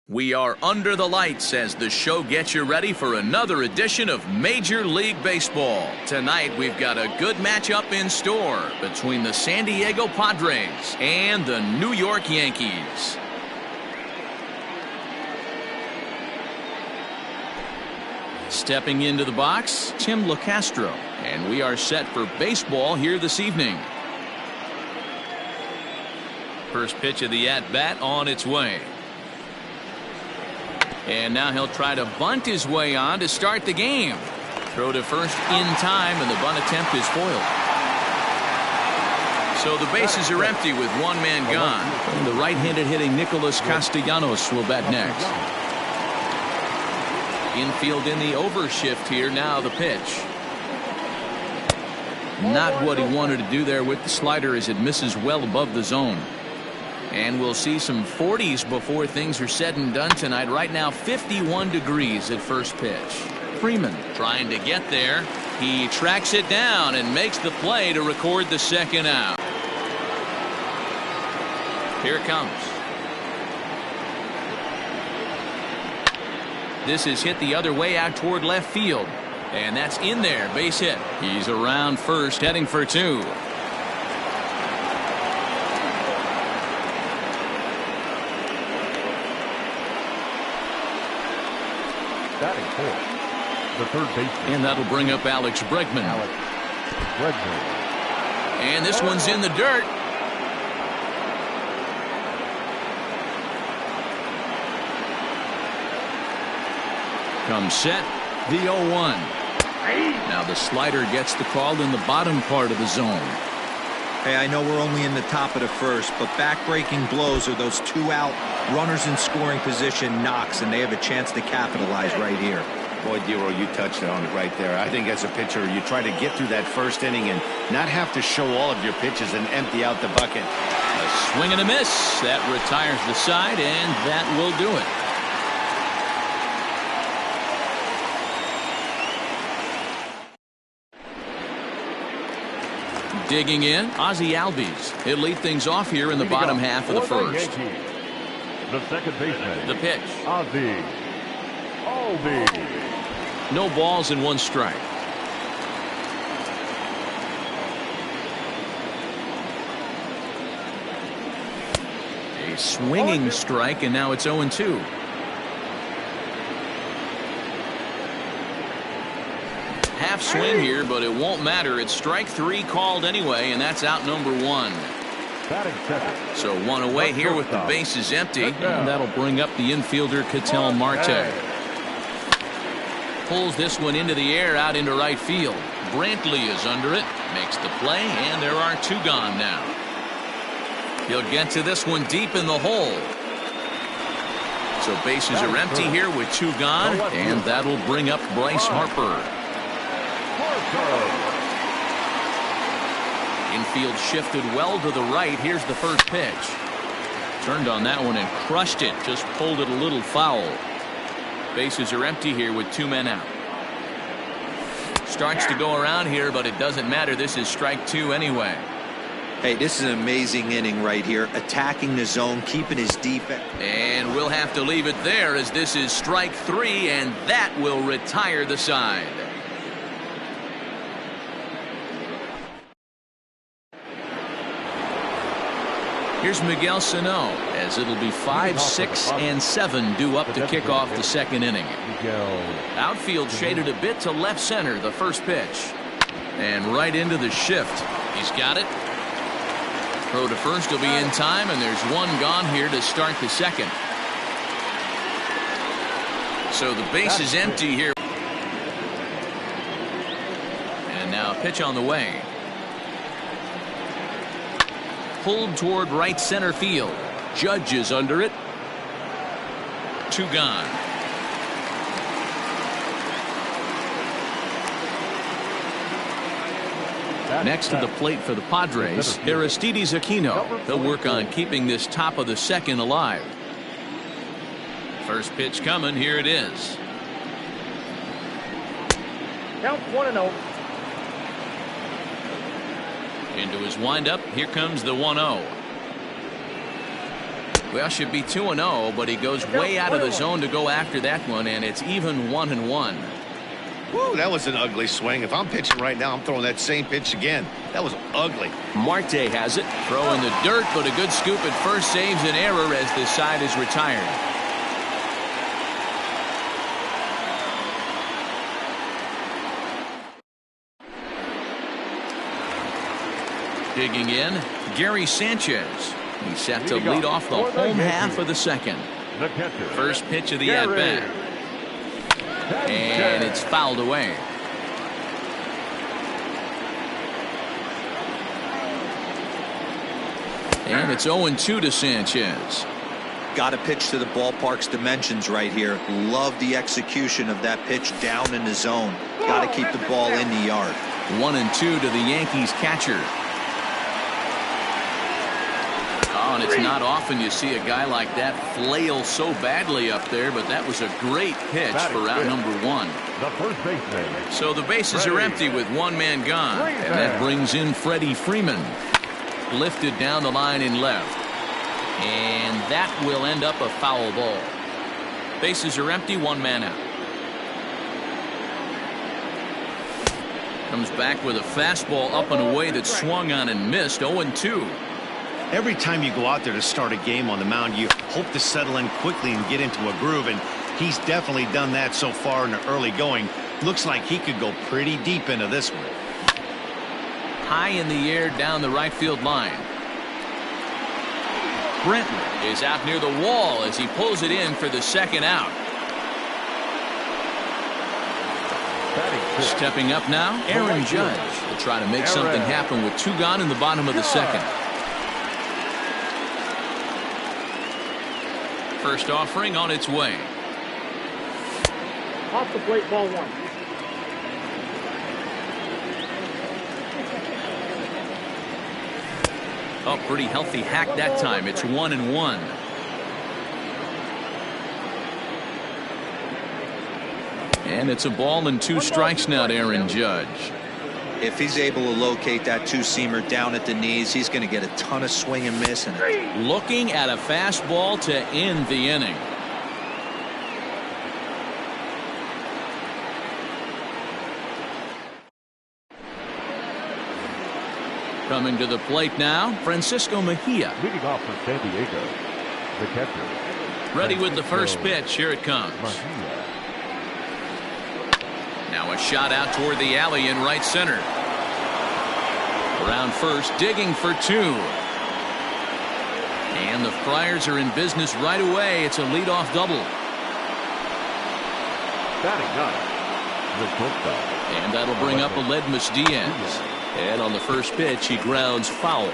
We are under the lights as the show gets you ready for another edition of Major League Baseball. Tonight we've got a good matchup in store between the San Diego Padres and the New York Yankees. Stepping into the box, Tim LeCastro, and we are set for baseball here this evening. First pitch of the at-bat on its way. And now he'll try to bunt his way on to start the game. Throw to first in time, and the bunt attempt is foiled. So the bases are empty with one man gone. And the right-handed hitting Nicholas Castellanos will bat next. Infield in the overshift here. Now the pitch. Not what he wanted to do there with the slider as it misses well above the zone. And we'll see some 40s before things are said and done tonight. Right now 51 degrees at first pitch. Freeman trying to get there. He tracks it down and makes the play to record the second out. Here it comes. This is hit the other way out toward left field. And that's in there. Base hit. He's around first, heading for two. Batting fourth, the third baseman. And that'll bring up Alex Bregman. And this one's in the dirt. Comes set, the 0-1. Now the slider gets the call in the bottom part of the zone. Hey, I know we're only in the top of the first, but back-breaking blows are those two-out runners in scoring position knocks, and they have a chance to capitalize right here. Boy, Dero, you touched on it right there. I think as a pitcher, you try to get through that first inning and not have to show all of your pitches and empty out the bucket. A swing and a miss. That retires the side, and that will do it. Digging in, Ozzie Albies. He'll lead things off here in the bottom half of the first. The second baseman. The pitch. Ozzie Albies. No balls and one strike. A swinging strike, and now it's 0-2. Half swing here, but it won't matter. It's strike three called anyway, and that's out number one. So one away here with the bases empty, and that'll bring up the infielder Ketel Marte. Pulls this one into the air out into right field. Brantley is under it, makes the play, and there are two gone now. He'll get to this one deep in the hole. So bases are empty here with two gone, and that'll bring up Bryce Harper. Infield shifted well to the right. Here's the first pitch. Turned on that one and crushed it. Just pulled it a little foul. Bases are empty here with two men out. Starts to go around here, but it doesn't matter. This is strike two anyway. Hey, this is an amazing inning right here. Attacking the zone, keeping his defense. And we'll have to leave it there as this is strike three, and that will retire the side. Here's Miguel Sano as it'll be 5, 6, and 7 due up to kick off the second inning. Outfield shaded a bit to left center, the first pitch. And right into the shift. He's got it. Throw to first will be in time, and there's one gone here to start the second. So the base is empty here. And now a pitch on the way. Pulled toward right center field. Judge is under it. Two gone. Next to the plate for the Padres, Aristides Aquino. They'll work on keeping this top of the second alive. First pitch coming. Here it is. Count 1-0. Into his windup. Here comes the 1-0. Well, should be 2-0, but he goes way out of the zone to go after that one, and it's even 1-1. Woo, that was an ugly swing. If I'm pitching right now, I'm throwing that same pitch again. That was ugly. Marte has it. Throw in the dirt, but a good scoop at first saves an error as this side is retired. Digging in, Gary Sanchez. He's set to lead off the home half of the second. First pitch of the at-bat. And it's fouled away. And it's 0-2 to Sanchez. Got to pitch to the ballpark's dimensions right here. Love the execution of that pitch down in the zone. Got to keep the ball in the yard. 1-2 to the Yankees catcher. Oh, and it's not often you see a guy like that flail so badly up there, but that was a great pitch for out number 1. The first baseman. So the bases are empty with one man gone, and that brings in Freddie Freeman. Lifted down the line in left, and that will end up a foul ball. Bases are empty, one man out. Comes back with a fastball up and away that swung on and missed. 0-2. Every time you go out there to start a game on the mound, you hope to settle in quickly and get into a groove, and he's definitely done that so far in the early going. Looks like he could go pretty deep into this one. High in the air down the right field line. Brenton is out near the wall as he pulls it in for the second out. Stepping up now, Aaron Judge will try to make something happen with 2 gone in the bottom of the second. First offering on its way. Off the plate, ball 1. Oh, pretty healthy hack that time. It's 1-1. And it's a ball and 2 strikes now to Aaron Judge. If he's able to locate that 2-seamer down at the knees, he's going to get a ton of swing and miss. Looking at a fastball to end the inning. Coming to the plate now, Francisco Mejia. Leading off for San Diego, the catcher. Ready with the first pitch. Here it comes. Now a shot out toward the alley in right center. Around first, digging for 2. And the Friars are in business right away. It's a leadoff double. Batting 9, the shortstop. And that'll bring up Aledmus Diaz. And on the first pitch, he grounds foul.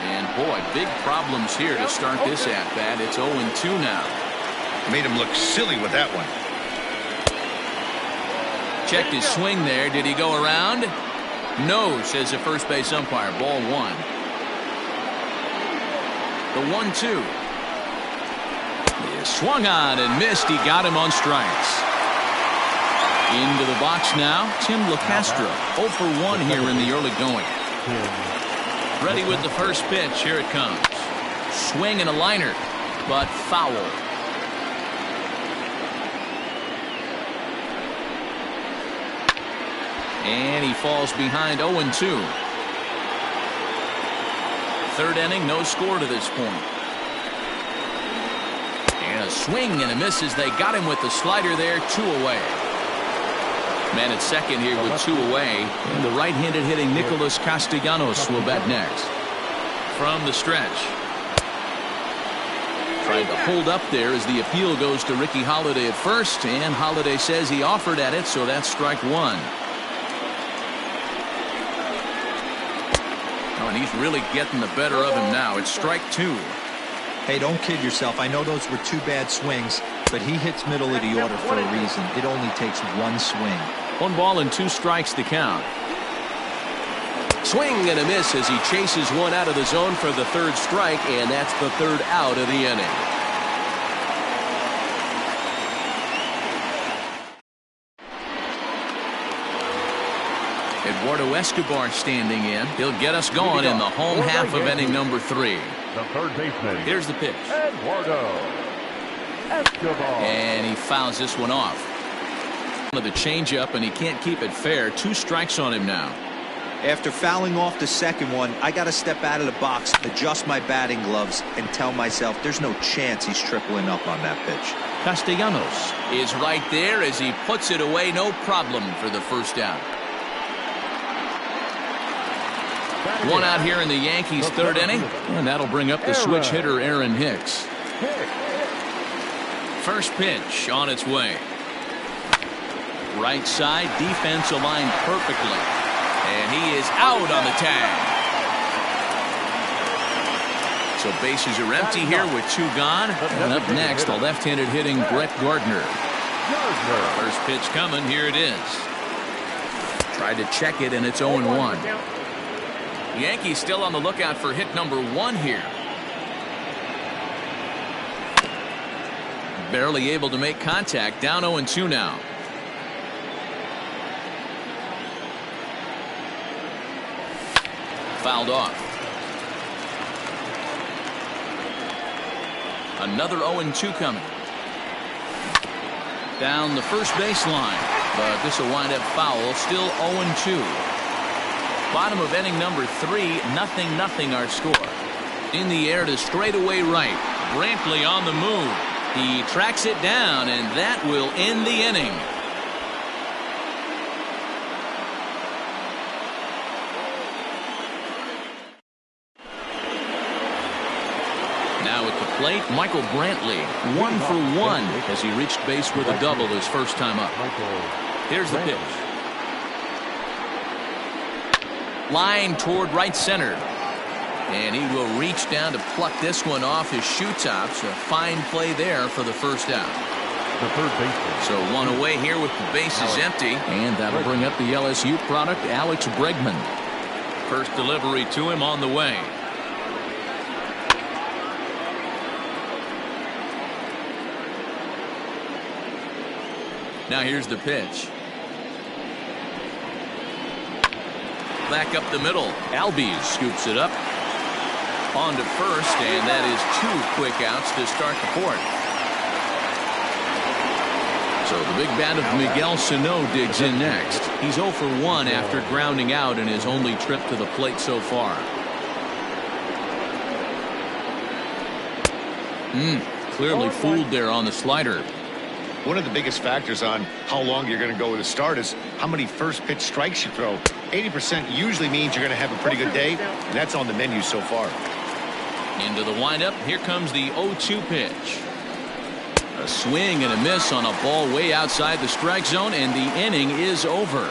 And boy, big problems here to start this at-bat. It's 0-2 now. Made him look silly with that one. Checked his swing there. Did he go around? No, says the first base umpire. Ball 1. The 1-2. He swung on and missed. He got him on strikes. Into the box now, Tim LaCastro. 0 for 1 here in the early going. Ready with the first pitch. Here it comes. Swing and a liner, but foul. And he falls behind 0-2. Third inning, no score to this point. And a swing and a miss as they got him with the slider there. 2 away. Man at second here with 2 away. And the right-handed hitting Nicholas Castellanos will bat next. From the stretch. Trying to hold up there as the appeal goes to Ricky Holiday at first. And Holiday says he offered at it, so that's strike 1. Oh, and he's really getting the better of him now. It's strike 2. Hey, don't kid yourself. I know those were 2 bad swings, but he hits middle of the order for a reason. It only takes 1 swing. 1 ball and 2 strikes to count. Swing and a miss as he chases one out of the zone for the 3rd strike, and that's the 3rd out of the inning. Eduardo Escobar standing in. He'll get us going in the home half of inning number 3. The third baseman. Here's the pitch. Eduardo Escobar. And he fouls this one off. The changeup, and he can't keep it fair. 2 strikes on him now. After fouling off the second one, I got to step out of the box, adjust my batting gloves, and tell myself there's no chance he's tripling up on that pitch. Castellanos is right there as he puts it away. No problem for the first out. 1 out here in the Yankees' 3rd inning, and that'll bring up the switch hitter Aaron Hicks. First pitch on its way. Right side, defense aligned perfectly. And he is out on the tag. So bases are empty here with 2 gone. And up next, a left-handed hitting Brett Gardner. First pitch coming. Here it is. Tried to check it, and it's 0-1. Yankees still on the lookout for hit number 1 here. Barely able to make contact. Down 0-2 now. Fouled off. Another 0-2 coming. Down the first baseline, but this will wind up foul. Still 0-2. Bottom of inning number 3, 0-0 our score. In the air to straightaway right. Brantley on the move. He tracks it down, and that will end the inning. Plate, Michael Brantley, 1 for 1 as he reached base with a double his first time up. Here's the pitch. Line toward right center. And he will reach down to pluck this one off his shoe tops. A fine play there for the first out. The third baseman. So 1 away here with the bases empty. And that'll bring up the LSU product, Alex Bregman. First delivery to him on the way. Now here's the pitch. Back up the middle. Albies scoops it up. On to first, and that is 2 quick outs to start the 4th. So the big bat of Miguel Sano digs in next. He's 0 for 1 after grounding out in his only trip to the plate so far. Clearly fooled there on the slider. One of the biggest factors on how long you're going to go with a start is how many first pitch strikes you throw. 80% usually means you're going to have a pretty good day, and that's on the menu so far. Into the windup. Here comes the 0-2 pitch. A swing and a miss on a ball way outside the strike zone, and the inning is over.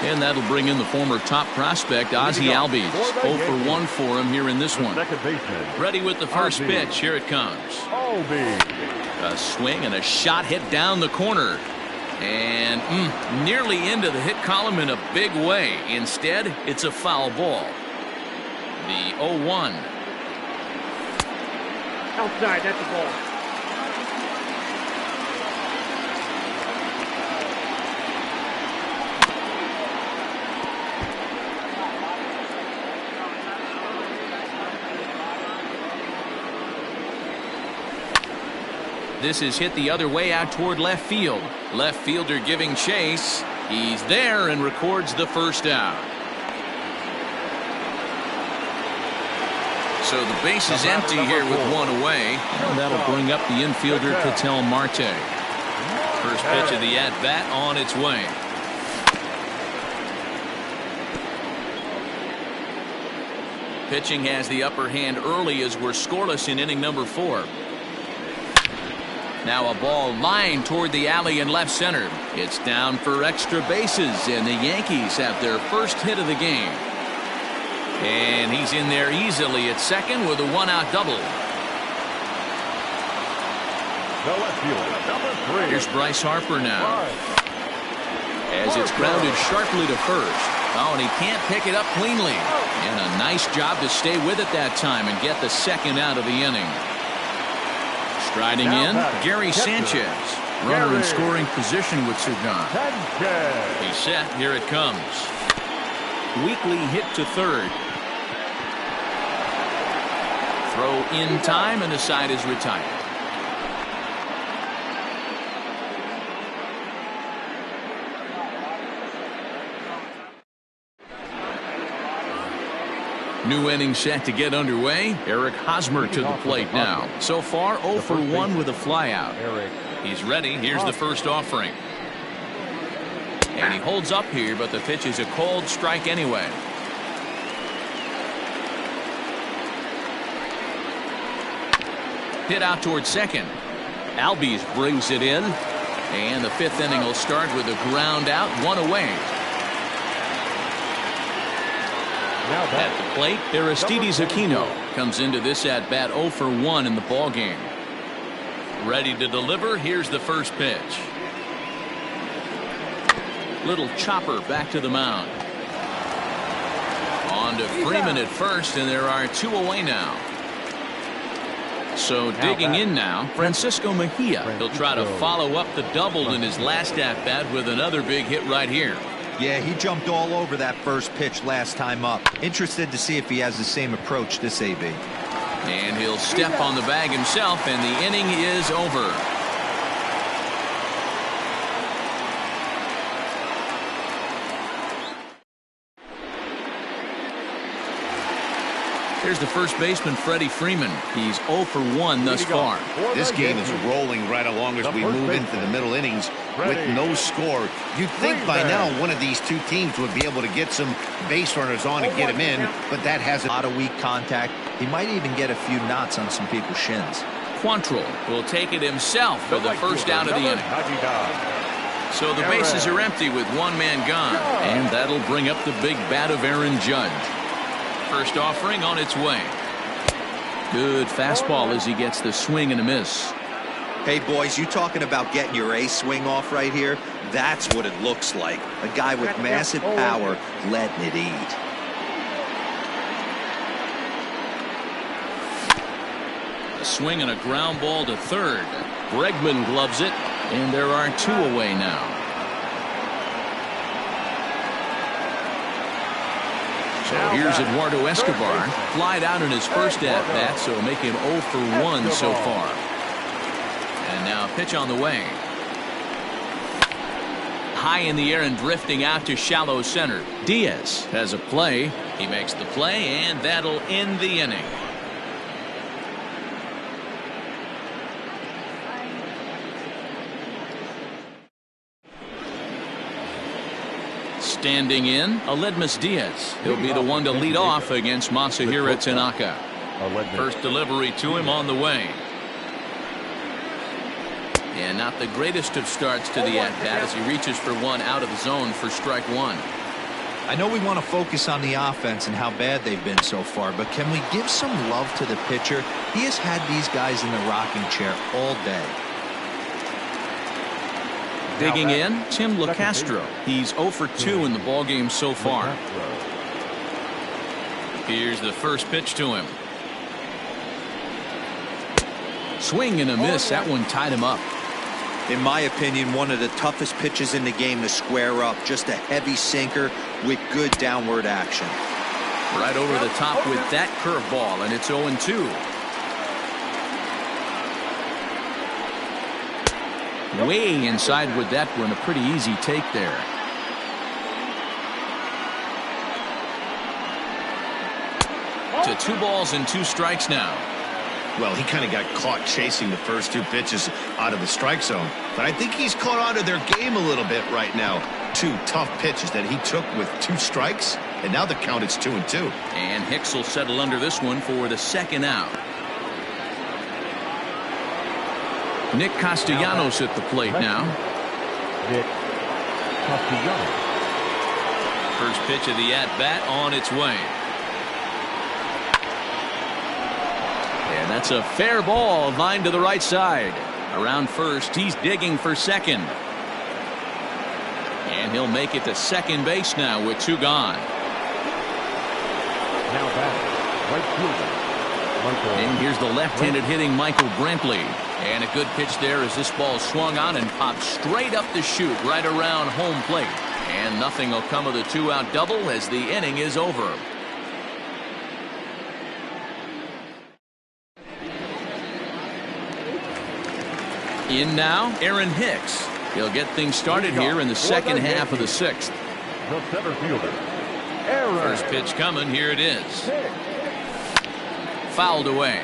And that'll bring in the former top prospect, Ozzie Albies. 0 for 1 for him here in this one. Ready with the first pitch. Here it comes. A swing and a shot hit down the corner. And nearly into the hit column in a big way. Instead, it's a foul ball. The 0-1. Outside, that's the ball. This is hit the other way out toward left field. Left fielder giving chase. He's there and records the first out. So the base is empty here with 1 away. And that'll bring up the infielder Ketel Marte. First pitch of the at-bat on its way. Pitching has the upper hand early as we're scoreless in inning number 4. Now a ball lined toward the alley in left center. It's down for extra bases, and the Yankees have their first hit of the game. And he's in there easily at second with a 1-out double. The left fielder, number 3. Here's Bryce Harper now. As it's grounded sharply to first. Oh, and he can't pick it up cleanly. And a nice job to stay with it that time and get the second out of the inning. Riding in, Gary Sanchez. Runner in scoring position with Sagan. He's set. Here it comes. Weakly hit to third. Throw in time, and the side is retired. New inning set to get underway. Eric Hosmer to the plate now. So far 0 for 1 with a flyout. He's ready. Here's the first offering. And he holds up here, but the pitch is a cold strike anyway. Hit out towards second. Albies brings it in. And the fifth inning will start with a ground out, 1 away. At the plate, Aristides Aquino comes into this at bat 0 for 1 in the ball game. Ready to deliver. Here's the first pitch. Little chopper back to the mound. On to Freeman at first, and there are 2 away now. So digging in now, Francisco Mejia. He'll try to follow up the double in his last at bat with another big hit right here. Yeah, he jumped all over that first pitch last time up. Interested to see if he has the same approach this AB. And he'll step on the bag himself, and the inning is over. Here's the first baseman, Freddie Freeman. He's 0 for 1 thus far. This game is rolling right along as we move into the middle innings with no score. You'd think by now one of these two teams would be able to get some base runners on and get him in, but that hasn't. A lot of weak contact. He might even get a few knots on some people's shins. Quantrill will take it himself for the first out of the inning. So the bases are empty with one man gone, and that'll bring up the big bat of Aaron Judge. First offering on its way. Good fastball as he gets the swing and a miss. Hey boys, you talking about getting your A swing off right here? That's what it looks like. A guy with massive power letting it eat. A swing and a ground ball to third. Bregman gloves it, and there are 2 away now. So here's Eduardo Escobar. Flied out in his first at bat, so make him 0 for 1 so far. And now pitch on the way. High in the air and drifting out to shallow center. Diaz has a play. He makes the play, and that'll end the inning. Standing in, Aledmys Diaz. He'll be the one to lead off against Masahiro Tanaka. First delivery to him on the way. And not the greatest of starts to the at-bat as he reaches for one out of the zone for strike 1. I know we want to focus on the offense and how bad they've been so far, but can we give some love to the pitcher? He has had these guys in the rocking chair all day. Digging in, Tim LaCastro. He's 0 for 2 in the ballgame so far. Here's the first pitch to him. Swing and a miss. That one tied him up. In my opinion, one of the toughest pitches in the game to square up. Just a heavy sinker with good downward action. Right over the top with that curveball, and it's 0-2. Way inside with that one. A pretty easy take there. To 2 balls and 2 strikes now. Well, he kind of got caught chasing the first 2 pitches out of the strike zone. But I think he's caught on to their game a little bit right now. 2 tough pitches that he took with 2 strikes. And now the count is 2-2. And Hicks will settle under this one for the second out. Nick Castellanos at the plate now. Nick Castellanos. First pitch of the at-bat on its way. And that's a fair ball, line to the right side. Around first, he's digging for second. And he'll make it to second base now with 2 gone. Now batting, right fielder And here's the left-handed hitting Michael Brantley. And a good pitch there as this ball swung on and popped straight up the chute right around home plate. And nothing will come of the two-out double as the inning is over. In now, Aaron Hicks. He'll get things started here in the second half of the sixth. The center fielder, Aaron. First pitch coming. Here it is. Fouled away.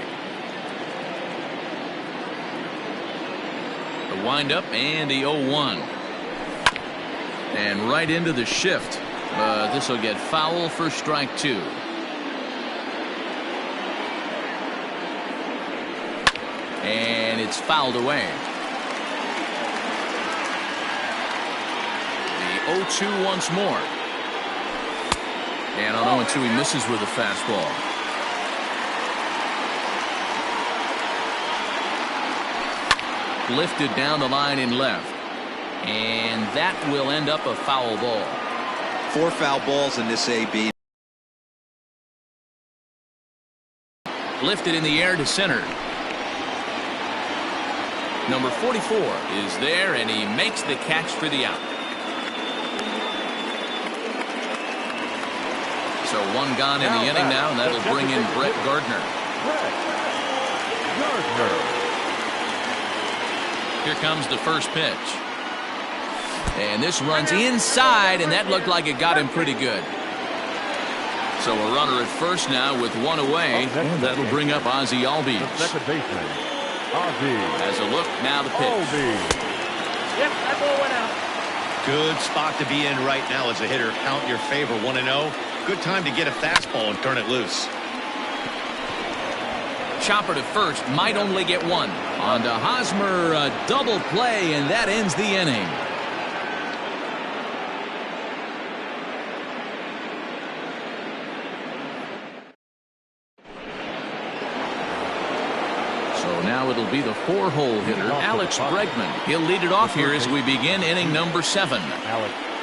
The windup and the 0-1. And right into the shift. This will get foul for strike two. And it's fouled away. The 0-2 once more. And on 0-2 he misses with a fastball. Lifted down the line in left. And that will end up a foul ball. 4 foul balls in this AB. Lifted in the air to center. Number 44 is there, and he makes the catch for the out. So one gone in the inning now, and that'll bring in Brett Gardner. Here comes the first pitch. And this runs inside, and that looked like it got him pretty good. So a runner at first now with one away. That'll bring up Ozzie Albies. Second baseman, Ozzie. As a look, now the pitch. Yep, that ball went out. Good spot to be in right now as a hitter. Count your favor, 1-0. Good time to get a fastball and turn it loose. Chopper to first, might only get one. On to Hosmer, a double play, and that ends the inning. So now it'll be the 4-hole hitter, Alex Bregman. He'll lead it off here as we begin inning number 7.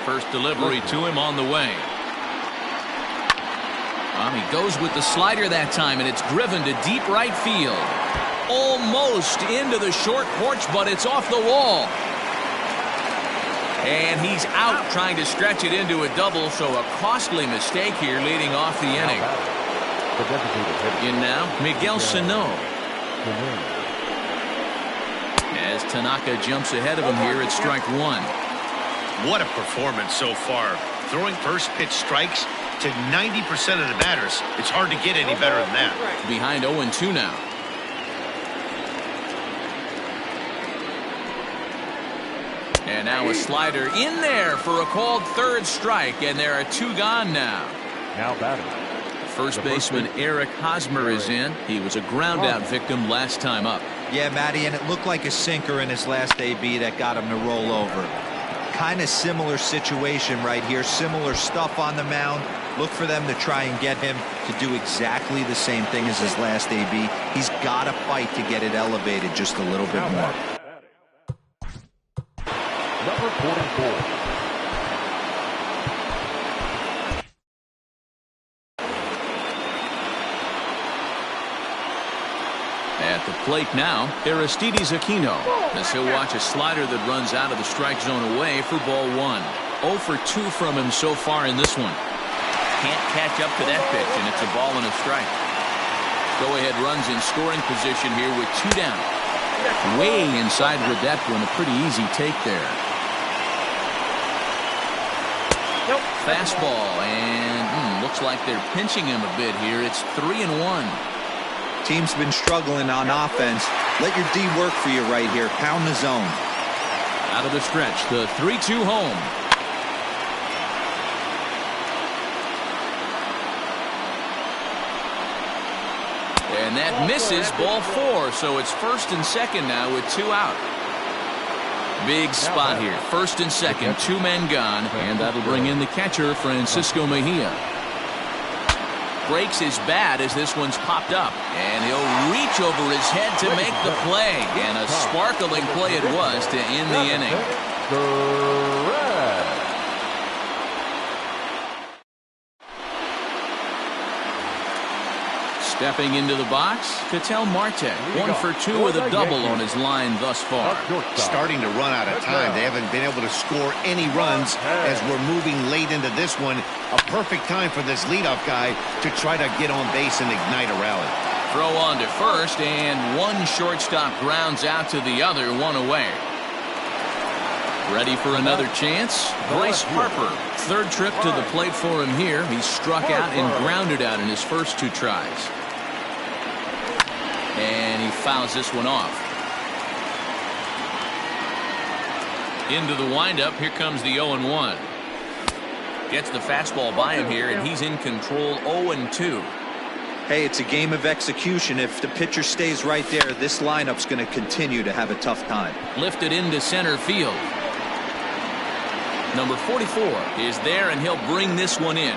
First delivery to him on the way. He goes with the slider that time, and it's driven to deep right field. Almost into the short porch, but it's off the wall. And he's out trying to stretch it into a double, so a costly mistake here leading off the inning. In now, Miguel Sano. As Tanaka jumps ahead of him here at strike one. What a performance so far. Throwing first pitch strikes to 90% of the batters. It's hard to get any better than that. Behind 0-2 now. And now a slider in there for a called third strike, and there are 2 gone now. Now batting. First baseman Eric Hosmer is in. He was a ground out victim last time up. Yeah, Matty, and it looked like a sinker in his last AB that got him to roll over. Kind of similar situation right here. Similar stuff on the mound. Look for them to try and get him to do exactly the same thing as his last AB. He's got to fight to get it elevated just a little bit more. Number 44. At the plate now, Aristides Aquino, as he'll watch a slider that runs out of the strike zone away for ball 1. 0 for 2 from him so far in this one. Can't catch up to that pitch, and it's a ball and a strike. Go-ahead runs in scoring position here with 2 down. Way inside with that one, a pretty easy take there. Fastball, and looks like they're pinching him a bit here. It's 3-1. Team's been struggling on offense. Let your D work for you right here. Pound the zone. Out of the stretch, the 3-2 home. And that misses, ball 4, so it's first and second now with 2 out. Big spot here, first and second, 2 men gone, and that'll bring in the catcher, Francisco Mejia. Breaks his bat as this one's popped up, and he'll reach over his head to make the play, and a sparkling play it was to end the inning. Stepping into the box, Ketel Marte. 1 for 2 with a double on his line thus far. Starting to run out of time. They haven't been able to score any runs as we're moving late into this one. A perfect time for this leadoff guy to try to get on base and ignite a rally. Throw on to first, and one shortstop grounds out to the other, 1 away. Ready for another chance? Bryce Harper. 3rd trip to the plate for him here. He struck out and grounded out in his first 2 tries. And he fouls this one off. Into the windup. Here comes the 0-1. Gets the fastball by him here, and he's in control. 0-2. Hey, it's a game of execution. If the pitcher stays right there, this lineup's going to continue to have a tough time. Lifted into center field. Number 44 is there, and he'll bring this one in.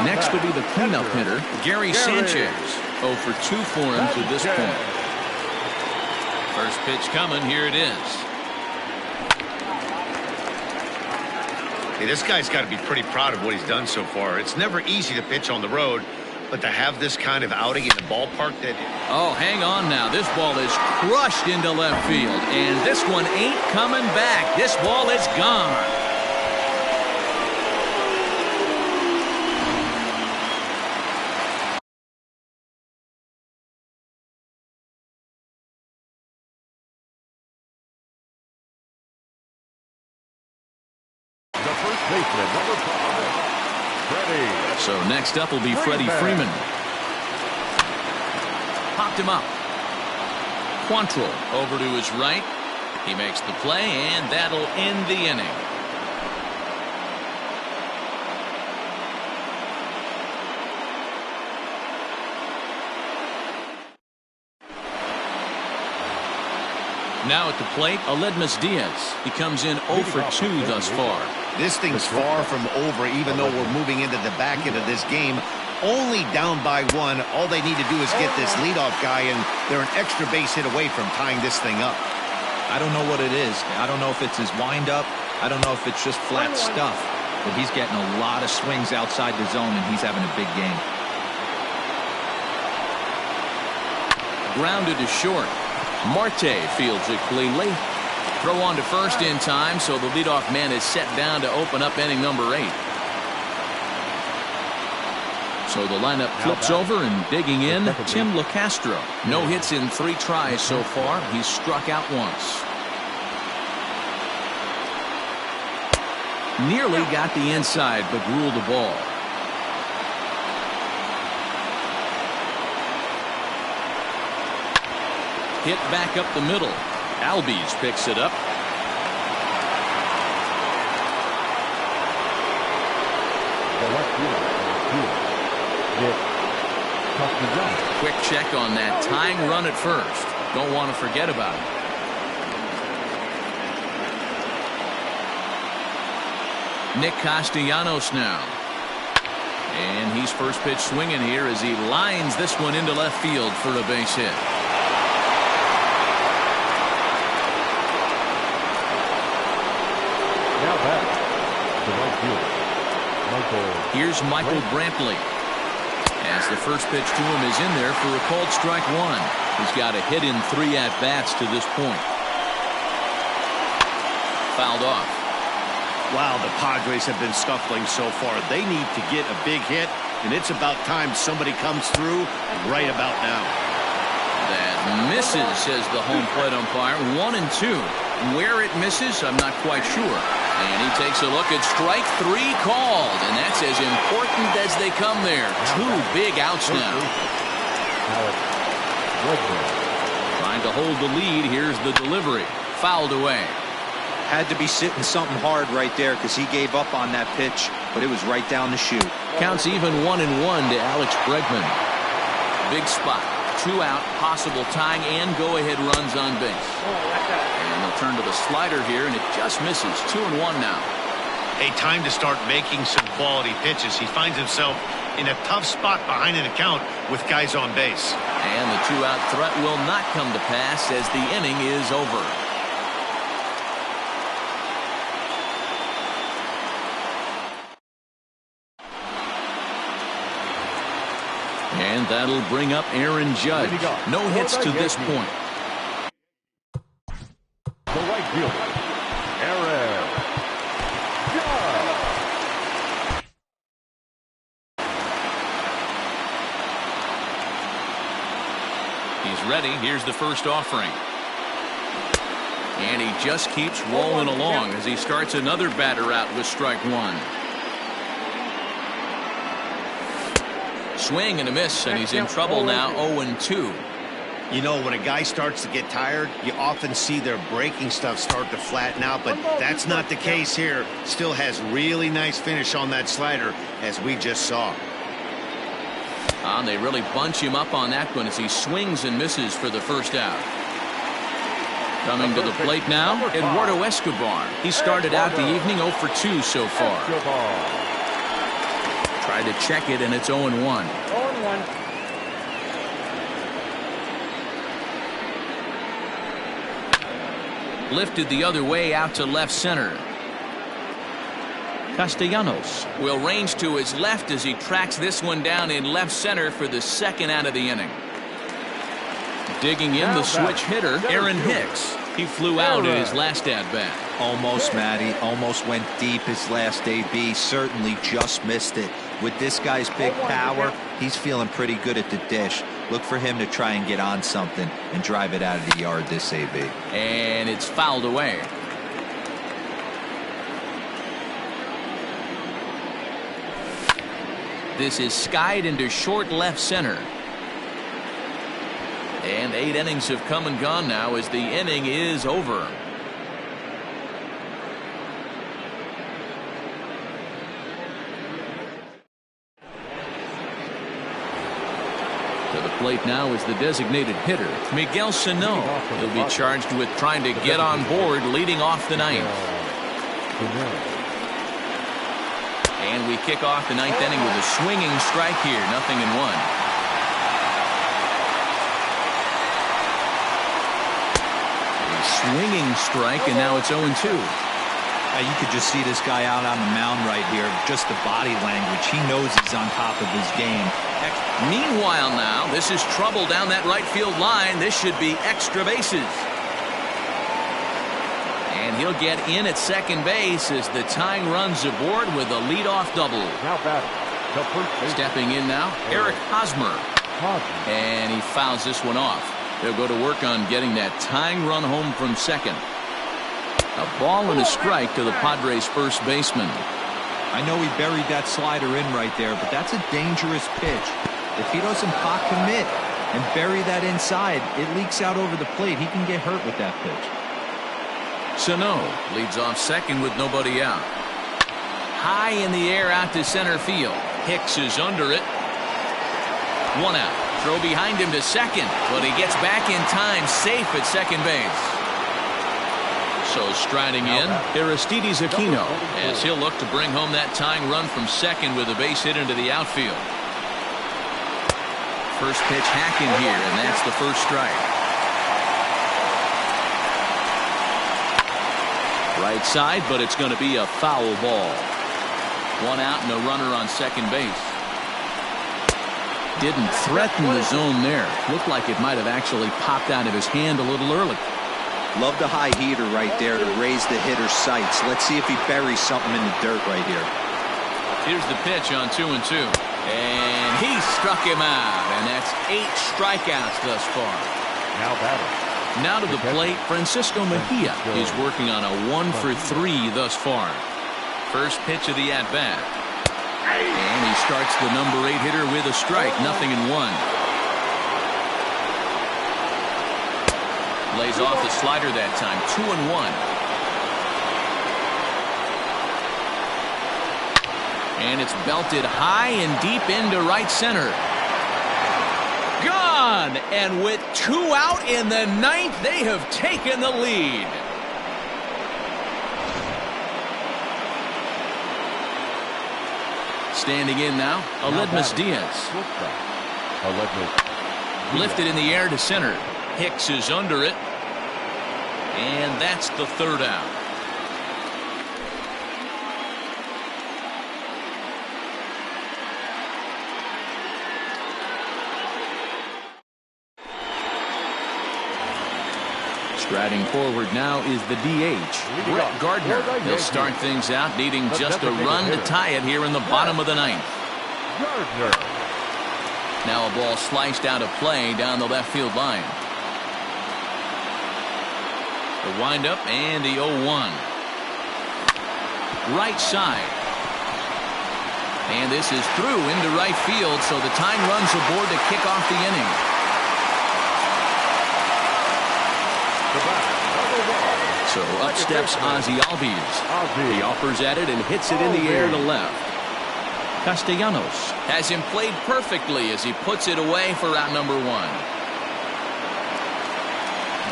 Next will be the cleanup hitter, Gary Sanchez. 0 for 2 for him to this point. First pitch coming. Here it is. Hey, this guy's got to be pretty proud of what he's done so far. It's never easy to pitch on the road, but to have this kind of outing in the ballpark that... Oh, hang on now. This ball is crushed into left field, and this one ain't coming back. This ball is gone. The first baseman, number 5, Freddie. So next up will be Freddie Freeman. Popped him up. Quantrill over to his right. He makes the play, and that'll end the inning. Now at the plate, Aledmus Diaz. He comes in 0 for 2 thus far. This thing's far from over, even though we're moving into the back end of this game. Only down by 1. All they need to do is get this leadoff guy, and they're an extra base hit away from tying this thing up. I don't know what it is. I don't know if it's his windup. I don't know if it's just flat stuff. But he's getting a lot of swings outside the zone, and he's having a big game. Grounded to short. Marte fields it cleanly. Throw on to first in time, so the leadoff man is set down to open up inning number 8. So the lineup flips over, and digging in, Tim LeCastro. No hits in 3 tries so far. He's struck out once. Nearly got the inside, but ruled the ball. Hit back up the middle. Albies picks it up. Quick check on that tying run at first. Don't want to forget about it. Nick Castellanos now. And he's first pitch swinging here as he lines this one into left field for a base hit. Now back to right field. Here's Michael Brantley. As the first pitch to him is in there for a called strike 1. He's got a hit in 3 at-bats to this point. Fouled off. Wow, the Padres have been scuffling so far. They need to get a big hit, and it's about time somebody comes through right about now. That misses, says the home plate umpire. 1-2. Where it misses, I'm not quite sure. And he takes a look at strike 3 called, and that's as important as they come there. 2 big outs now. Trying to hold the lead. Here's the delivery. Fouled away. Had to be sitting something hard right there because he gave up on that pitch, but it was right down the chute. Counts even 1-1 to Alex Bregman. Big spot. 2 out, possible tying and go-ahead runs on base. And they'll turn to the slider here, and it just misses. 2-1 now. A time to start making some quality pitches. He finds himself in a tough spot behind an account with guys on base. And the 2-out threat will not come to pass as the inning is over. And that'll bring up Aaron Judge. No hits to this point. The right fielder, Aaron Judge. He's ready. Here's the first offering. And he just keeps rolling along as he starts another batter out with strike one. Swing and a miss, and he's in trouble now, 0-2. You know, when a guy starts to get tired, you often see their breaking stuff start to flatten out, but that's not the case here. Still has really nice finish on that slider, as we just saw. They really bunch him up on that one as he swings and misses for the first out. Coming to the plate now, Eduardo Escobar. He started out the evening 0 for 2 so far. Tried to check it, and it's 0-1. 0-1. Lifted the other way out to left center. Castellanos will range to his left as he tracks this one down in left center for the second out of the inning. Digging in the switch hitter, Aaron Hicks. He flew out in his last at-bat. Almost, Matty. Almost went deep his last AB. Certainly just missed it. With this guy's big power, he's feeling pretty good at the dish. Look for him to try and get on something and drive it out of the yard this AB. And it's fouled away. This is skied into short left center. And 8 innings have come and gone now as the inning is over. To the plate now is the designated hitter, Miguel Sano. He'll be charged with trying to get on board leading off the ninth. And we kick off the ninth inning with a swinging strike here, 0-1. Swinging strike, and now it's 0-2. You could just see this guy out on the mound right here. Just the body language. He knows he's on top of his game. Meanwhile now, this is trouble down that right field line. This should be extra bases. And he'll get in at second base as the tying runs aboard with a leadoff double. Stepping in now, Eric Hosmer. And he fouls this one off. They'll go to work on getting that tying run home from second. A ball and a strike to the Padres' first baseman. I know he buried that slider in right there, but that's a dangerous pitch. If he doesn't pot commit and bury that inside, it leaks out over the plate. He can get hurt with that pitch. Sano leads off second with nobody out. High in the air out to center field. Hicks is under it. 1 out. Throw behind him to second, but he gets back in time, safe at second base. So striding in, Aristides Aquino, as he'll look to bring home that tying run from second with a base hit into the outfield. First pitch hacking here, and that's the first strike. Right side, but it's going to be a foul ball. 1 out and a runner on second base. Didn't threaten the zone there. Looked like it might have actually popped out of his hand a little early. Love the high heater right there to raise the hitter's sights. Let's see if he buries something in the dirt right here. Here's the pitch on 2-2. And he struck him out. And that's 8 strikeouts thus far. Now to the plate, Francisco Mejia is working on a 1 for 3 thus far. First pitch of the at-bat. And he starts the number 8 hitter with a strike, 0-1. Lays off the slider that time, 2-1. And it's belted high and deep into right center. Gone! And with 2 out in the ninth, they have taken the lead. Standing in now, Aledmus Diaz. Lifted in the air to center. Hicks is under it. And that's the third out. Striding forward now is the DH, Brett Gardner. He'll start things out needing just a run to tie it here in the bottom of the ninth. Now a ball sliced out of play down the left field line. The windup and the 0-1. Right side. And this is through into right field, so the tying runs aboard to kick off the inning. So up steps Ozzie Albies. He offers at it and hits it in the air to left. Castellanos has him played perfectly as he puts it away for out number 1.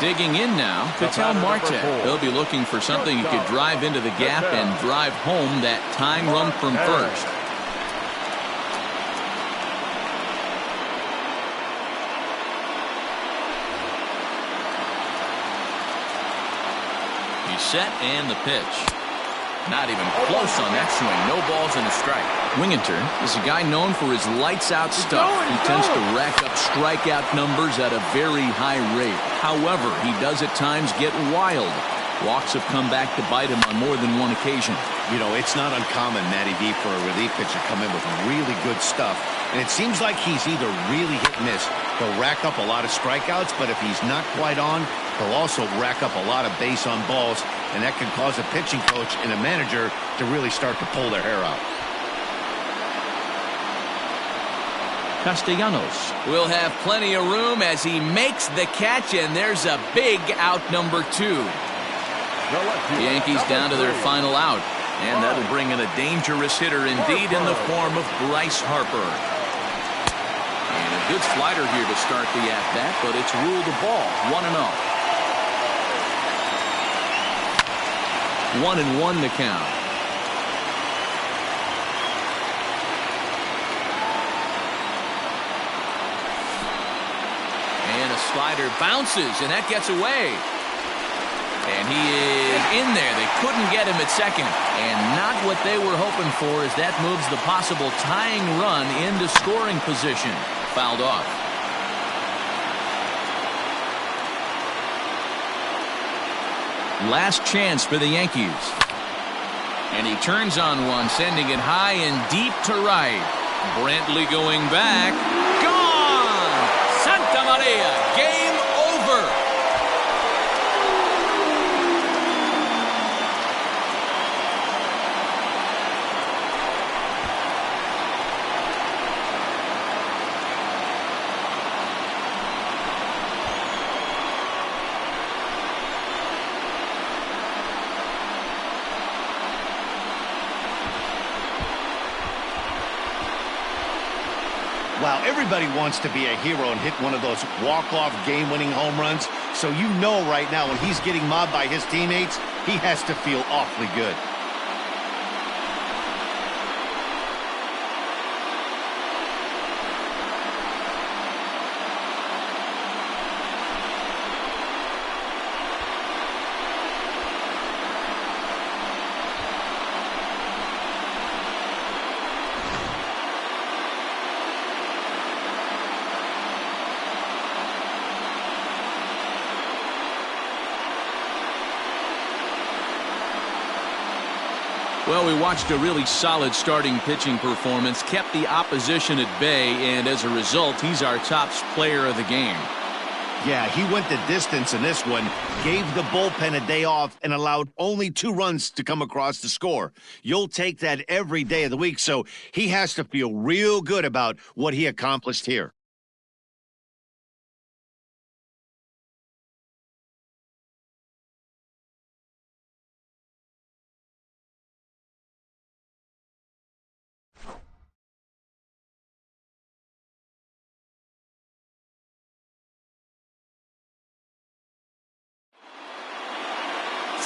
Digging in now, Ketel Marte. He'll be looking for something he could drive into the gap and drive home that tying run from first. He's set and the pitch. Not even close on that swing. No balls and a strike. Winginter is a guy known for his lights-out stuff. He tends to rack up strikeout numbers at a very high rate. However, he does at times get wild. Walks have come back to bite him on more than one occasion. You know, it's not uncommon, Matty D, for a relief pitcher to come in with really good stuff. And it seems like he's either really hit and miss. He'll rack up a lot of strikeouts, but if he's not quite on, he'll also rack up a lot of base on balls, and that can cause a pitching coach and a manager to really start to pull their hair out. Castellanos will have plenty of room as he makes the catch, and there's a big out number 2. The Yankees down to their final out, and that'll bring in a dangerous hitter indeed in the form of Bryce Harper. And a good slider here to start the at-bat, but it's ruled a ball, 1-0. 1-1 the count. And a slider bounces, and that gets away. And he is in there. They couldn't get him at second. And not what they were hoping for, as that moves the possible tying run into scoring position. Fouled off. Last chance for the Yankees. And he turns on one, sending it high and deep to right. Brantley going back. Gone! Santa Maria, game over. Wow, everybody wants to be a hero and hit one of those walk-off game-winning home runs. So you know right now when he's getting mobbed by his teammates, he has to feel awfully good. Well, we watched a really solid starting pitching performance, kept the opposition at bay, and as a result, he's our top player of the game. Yeah, he went the distance in this one, gave the bullpen a day off, and allowed only 2 runs to come across the score. You'll take that every day of the week, so he has to feel real good about what he accomplished here.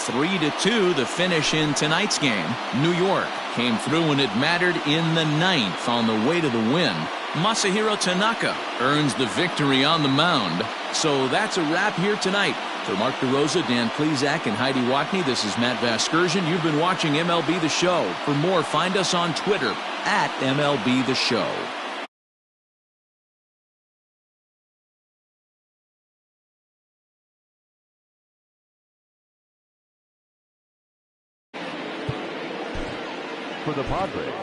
Three to 2 the finish in tonight's game. New York came through when it mattered in the 9th on the way to the win. Masahiro Tanaka earns the victory on the mound. So that's a wrap here tonight. For Mark DeRosa, Dan Plesac, and Heidi Watney, this is Matt Vasgersian. You've been watching MLB The Show. For more, find us on Twitter at MLB The Show. for the Padres.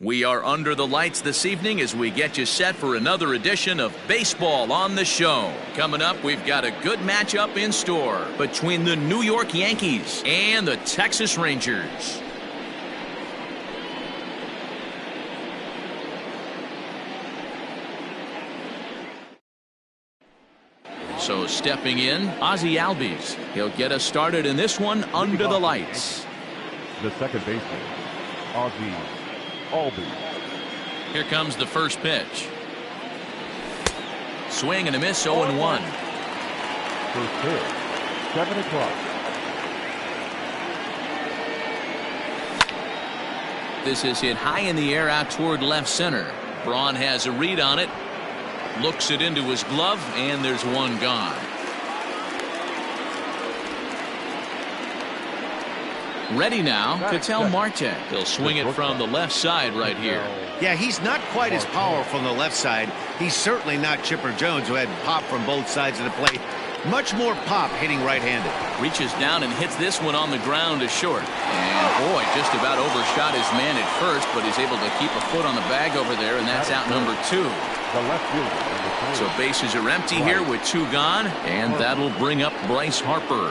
We are under the lights this evening as we get you set for another edition of Baseball on the Show. Coming up, we've got a good matchup in store between the New York Yankees and the Texas Rangers. So stepping in, Ozzie Albies. He'll get us started in this one under the lights. The second baseman, Ozzie Albies. Here comes the first pitch. Swing and a miss, 0-1. First pitch, 7 o'clock. This is hit high in the air out toward left center. Braun has a read on it. Looks it into his glove, and there's one gone. Ready now, Ketel Marte. He'll swing it from the left side right here. Yeah, he's not quite as powerful from the left side. He's certainly not Chipper Jones, who had pop from both sides of the plate. Much more pop hitting right-handed. Reaches down and hits this one on the ground to short. And boy, just about overshot his man at first, but he's able to keep a foot on the bag over there, and that's out number 2. The left fielder. So bases are empty here with 2 gone, and that'll bring up Bryce Harper.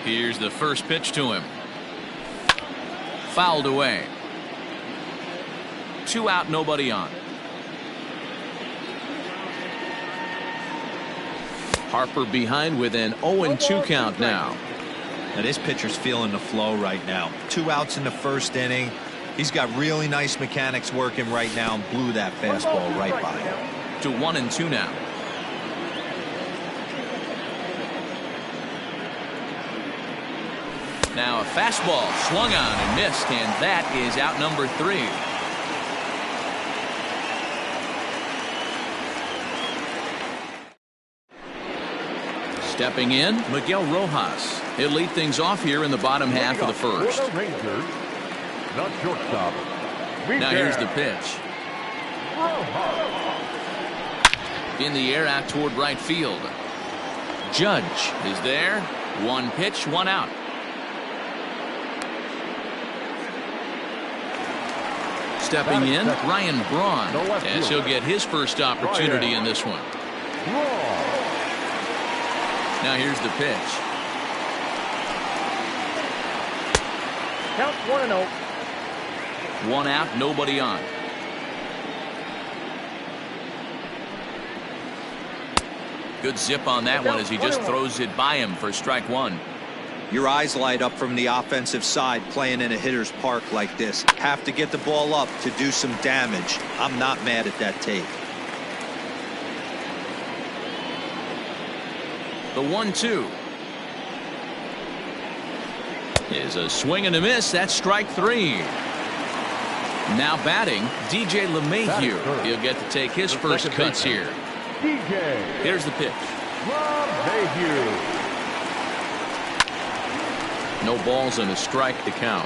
Here's the first pitch to him. Fouled away. 2 out, nobody on. Harper behind with an 0-2 count now. Now this pitcher's feeling the flow right now. 2 outs in the first inning. He's got really nice mechanics working right now and blew that fastball right by him. To 1-2 now. Now a fastball swung on and missed, and that is out number 3. Stepping in, Miguel Rojas. He'll lead things off here in the bottom half of the first. Rangers, the shortstop. Now here's the pitch. In the air out toward right field. Judge is there. 1 pitch, 1 out. Stepping in, Ryan Braun, as he'll get his first opportunity in this one. Now here's the pitch. Count 1-0. 1 out, nobody on. Good zip on that one as he just throws it by him for strike 1. Your eyes light up from the offensive side playing in a hitter's park like this. Have to get the ball up to do some damage. I'm not mad at that take. The 1-2 is a swing and a miss. That's strike 3. Now batting, DJ LeMahieu. He'll get to take his first cuts here. Here's the pitch. No balls and a strike to count.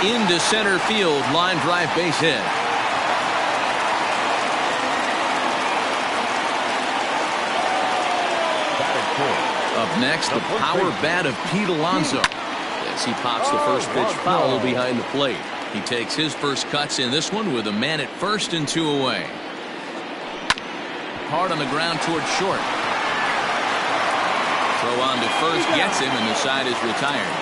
Into center field, line drive, base hit. Up next, the power bat of Pete Alonso. As he pops the first pitch foul behind the plate. He takes his first cuts in this one with a man at first and 2 away. Hard on the ground toward short. Throw on to first gets him, and the side is retired.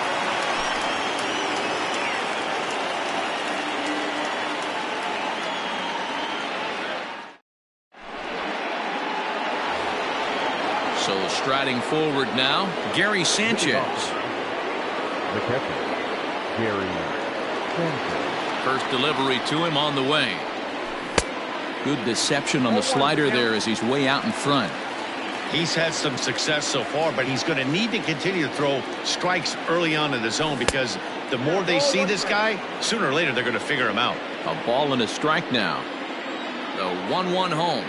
So striding forward now, Gary Sanchez. The catcher, Gary Sanchez. First delivery to him on the way. Good deception on the slider there as he's way out in front. He's had some success so far, but he's going to need to continue to throw strikes early on in the zone, because the more they see this guy, sooner or later they're going to figure him out. A ball and a strike now. The 1-1 home.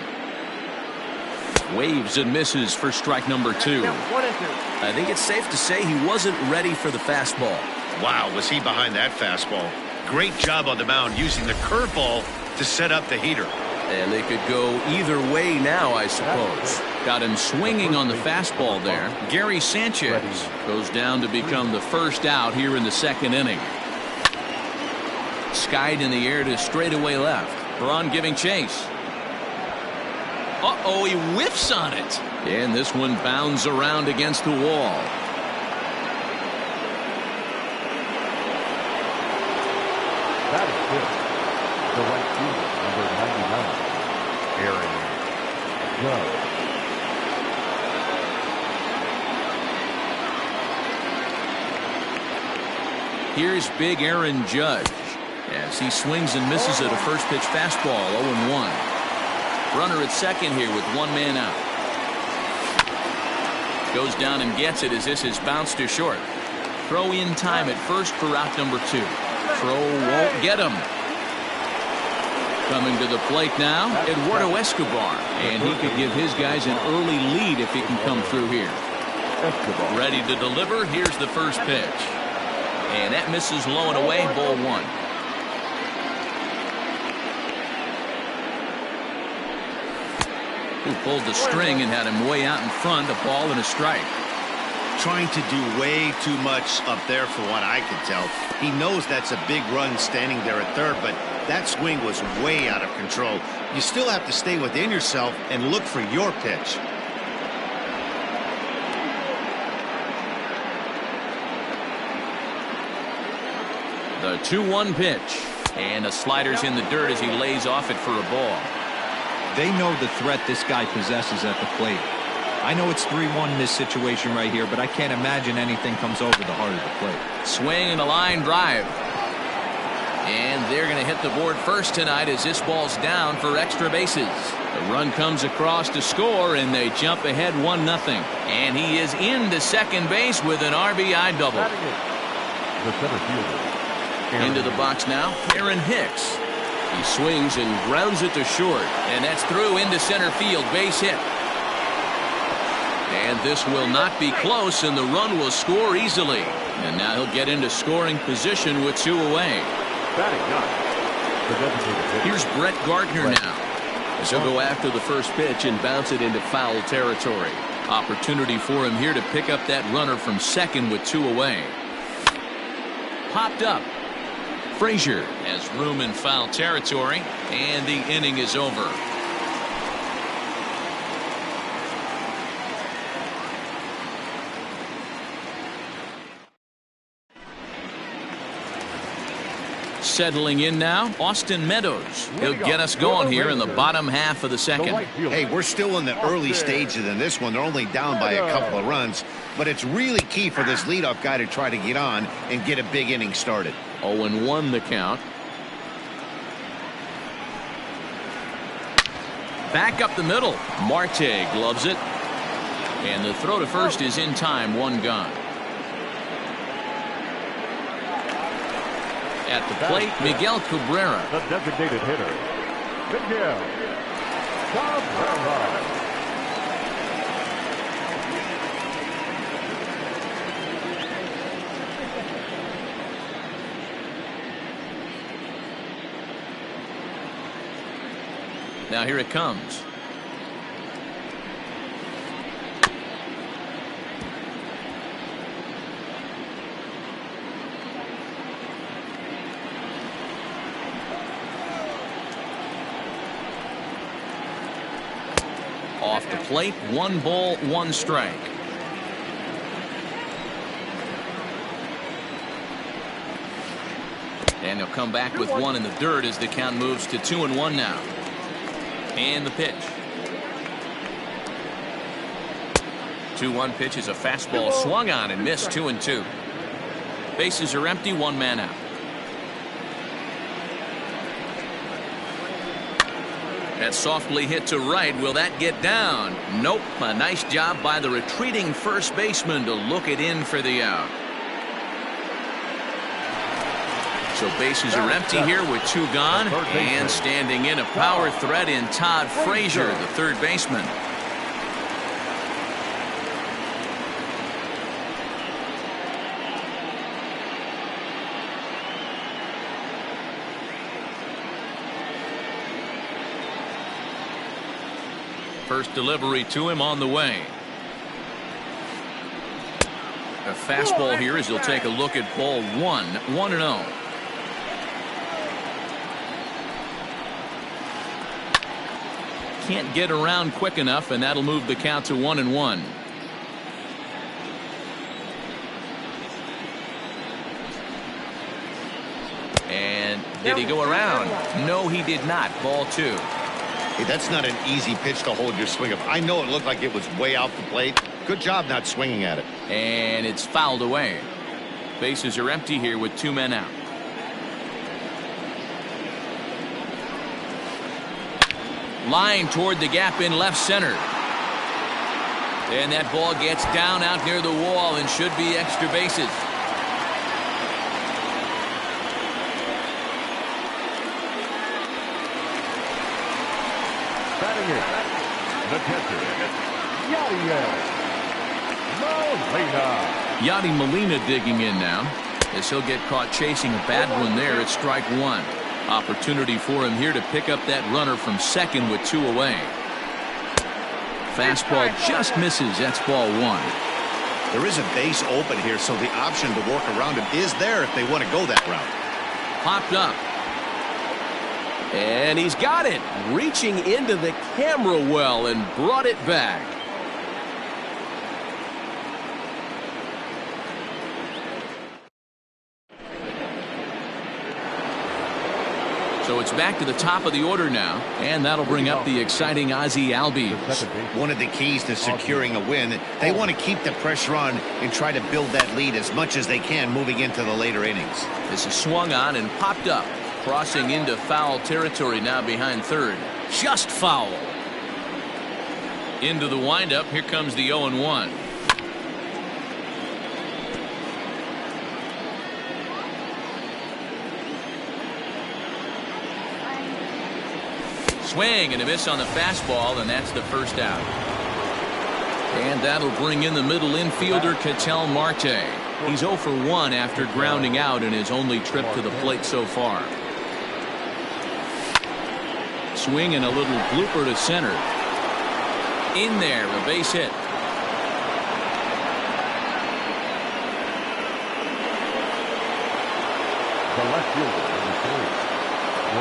Waves and misses for strike number 2. I think it's safe to say he wasn't ready for the fastball. Wow, was he behind that fastball. Great job on the mound using the curveball to set up the heater. And they could go either way now, I suppose. Got him swinging on the fastball there. Gary Sanchez goes down to become the first out here in the second inning. Skied in the air to straightaway left. Braun giving chase. Uh-oh, he whiffs on it. And this one bounds around against the wall. That is good. The right fielder, number 99, Aaron Judge. Here's big Aaron Judge as he swings and misses at a first pitch fastball. 0-1. Runner at second here with one man out. Goes down and gets it as this is bounced to short. Throw in time at first for out number 2. Throw won't get him. Coming to the plate now, Eduardo Escobar. And he could give his guys an early lead if he can come through here. Ready to deliver. Here's the first pitch. And that misses low and away. Ball 1. Who pulled the string and had him way out in front. A ball and a strike. Trying to do way too much up there for what I can tell. He knows that's a big run standing there at third, but that swing was way out of control. You still have to stay within yourself and look for your pitch. The 2-1 pitch. And a slider's in the dirt as he lays off it for a ball. They know the threat this guy possesses at the plate. I know it's 3-1 in this situation right here, but I can't imagine anything comes over the heart of the plate. Swing and a line drive. And they're going to hit the board first tonight as this ball's down for extra bases. The run comes across to score, and they jump ahead 1-0. And he is into second base with an RBI double. The center fielder. Into the box now, Aaron Hicks. He swings and grounds it to short, and that's through into center field. Base hit. And this will not be close, and the run will score easily. And now he'll get into scoring position with 2 away. Here's Brett Gardner now. As he'll go after the first pitch and bounce it into foul territory. Opportunity for him here to pick up that runner from second with 2 away. Popped up. Frazier has room in foul territory, and the inning is over. Settling in now, Austin Meadows. He'll get us going here in the bottom half of the second. Hey, we're still in the early stages in this one. They're only down by a couple of runs, but it's really key for this leadoff guy to try to get on and get a big inning started. 0-1 the count. Back up the middle. Marte gloves it. And the throw to first is in time. One gone. At the plate, Miguel Cabrera. The designated hitter, Miguel Cabrera. Now here it comes. Off the plate, 1 ball, 1 strike. And he'll come back with 1 in the dirt as the count moves to 2-1 now. And the pitch. 2-1 pitch is a fastball swung on and missed. 2-2. Bases are empty. 1 man out. That's softly hit to right. Will that get down? Nope. A nice job by the retreating first baseman to look it in for the out. So bases are empty here with 2 gone. And standing in a power threat in Todd Frazier, the third baseman. First delivery to him on the way. A fastball here as he'll take a look at ball 1. 1-0. Can't get around quick enough, and that'll move the count to 1-1. And did he go around? No, he did not. Ball 2. Hey, that's not an easy pitch to hold your swing of. I know it looked like it was way off the plate. Good job not swinging at it. And it's fouled away. Bases are empty here with 2 men out. Line toward the gap in left center. And that ball gets down out near the wall and should be extra bases. Batting it, the catcher, Yadi Molina digging in now as he'll get caught chasing a bad one there at strike 1. Opportunity for him here to pick up that runner from second with 2 away. Fastball just misses. That's ball 1. There is a base open here, so the option to work around him is there if they want to go that route. Popped up. And he's got it. Reaching into the camera well and brought it back. So it's back to the top of the order now, and that'll bring up the exciting Ozzie Albies. One of the keys to securing a win, they want to keep the pressure on and try to build that lead as much as they can moving into the later innings. This is swung on and popped up, crossing into foul territory now behind third. Just foul. Into the windup. Here comes the 0-1. Swing and a miss on the fastball, and that's the first out. And that'll bring in the middle infielder, Ketel Marte. He's 0 for 1 after grounding out in his only trip to the plate so far. Swing and a little blooper to center. In there, a base hit.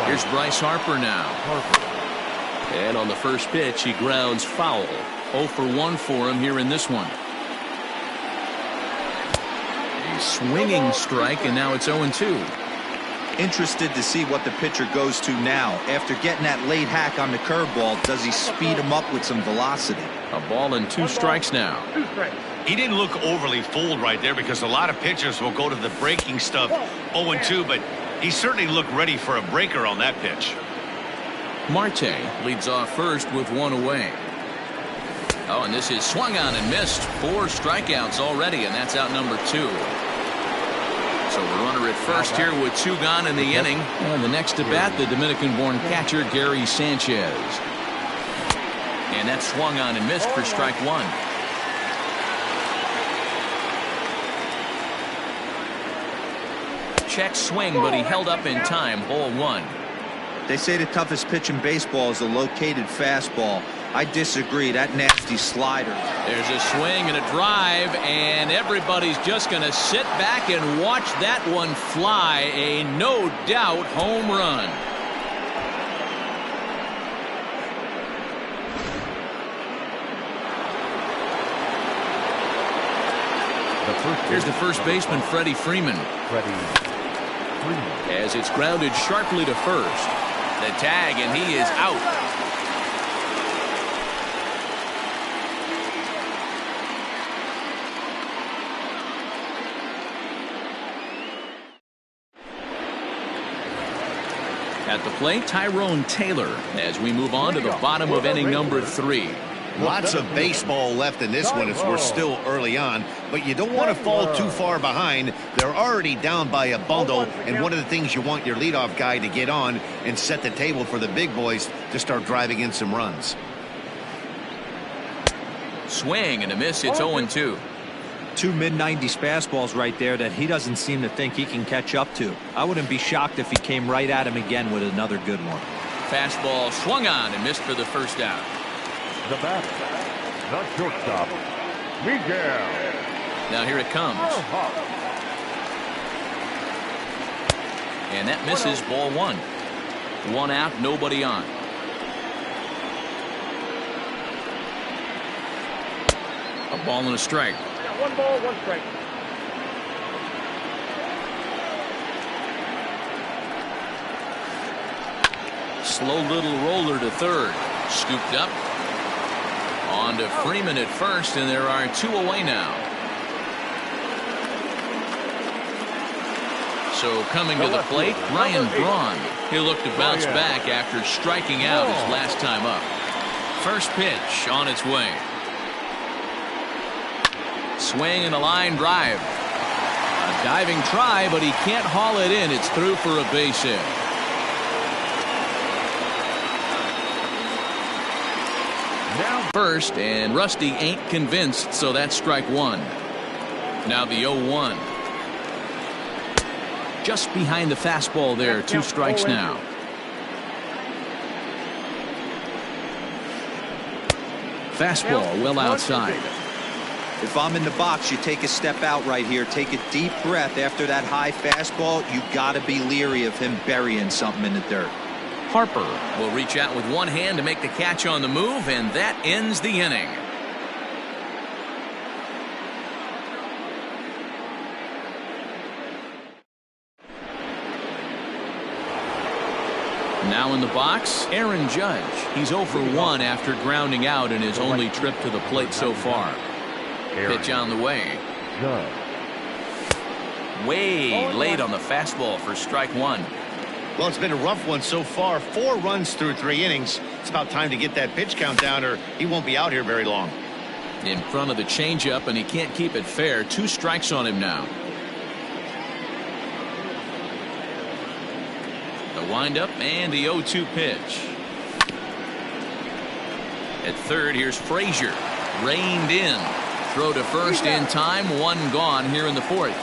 Here's Bryce Harper now. And on the first pitch, he grounds foul. 0 for 1 for him here in this one. A swinging strike, and now it's 0-2. Interested to see what the pitcher goes to now. After getting that late hack on the curveball, does he speed him up with some velocity? A ball and 2 strikes now. 2 strikes. He didn't look overly fooled right there because a lot of pitchers will go to the breaking stuff 0-2, but he certainly looked ready for a breaker on that pitch. Marte leads off first with 1 away. Oh, and this is swung on and missed. 4 strikeouts already, and that's out number 2. So a runner at first here with 2 gone in the inning. And the next at bat, the Dominican-born catcher Gary Sanchez. And that's swung on and missed for strike 1. Check swing, but he held up in time. Ball 1. They say the toughest pitch in baseball is a located fastball. I disagree. That nasty slider. There's a swing and a drive, and everybody's just going to sit back and watch that one fly. A no doubt home run. Here's the first baseman, Freddie Freeman. As it's grounded sharply to first. The tag, and he is out. At the plate, Tyrone Taylor, as we move on to the bottom of inning number 3. Lots of baseball left in this one as we're still early on, but you don't want to fall too far behind. They're already down by a bundle, and one of the things you want your leadoff guy to get on and set the table for the big boys to start driving in some runs. Swing and a miss. It's 0-2. 2 mid-90s fastballs right there that he doesn't seem to think he can catch up to. I wouldn't be shocked if he came right at him again with another good one. Fastball swung on and missed for the first out. The batter, the shortstop, Miguel. Now here it comes. And that misses. Ball 1. 1 out, nobody on. A ball and a strike. 1 ball, 1 strike. Slow little roller to third. Scooped up. On to Freeman at first, and there are 2 away now. So coming to the plate, Ryan Braun. He'll look to bounce back after striking out his last time up. First pitch on its way. Swing and a line drive. A diving try, but he can't haul it in. It's through for a base hit. Now first, and Rusty ain't convinced, so that's strike 1. Now the 0-1. Just behind the fastball there. 2 strikes now. Fastball well outside. If I'm in the box, you take a step out right here. Take a deep breath after that high fastball. You got to be leery of him burying something in the dirt. Harper will reach out with one hand to make the catch on the move, and that ends the inning. Now in the box, Aaron Judge. He's 0 for 1 after grounding out in his only trip to the plate so far. Pitch on the way. Way late on the fastball for strike 1. Well, it's been a rough one so far. 4 runs through 3 innings. It's about time to get that pitch count down, or he won't be out here very long. In front of the changeup, and he can't keep it fair. 2 strikes on him now. The windup and the 0-2 pitch. At third, here's Frazier. Reined in. Throw to first in time. 1 gone here in the 4th.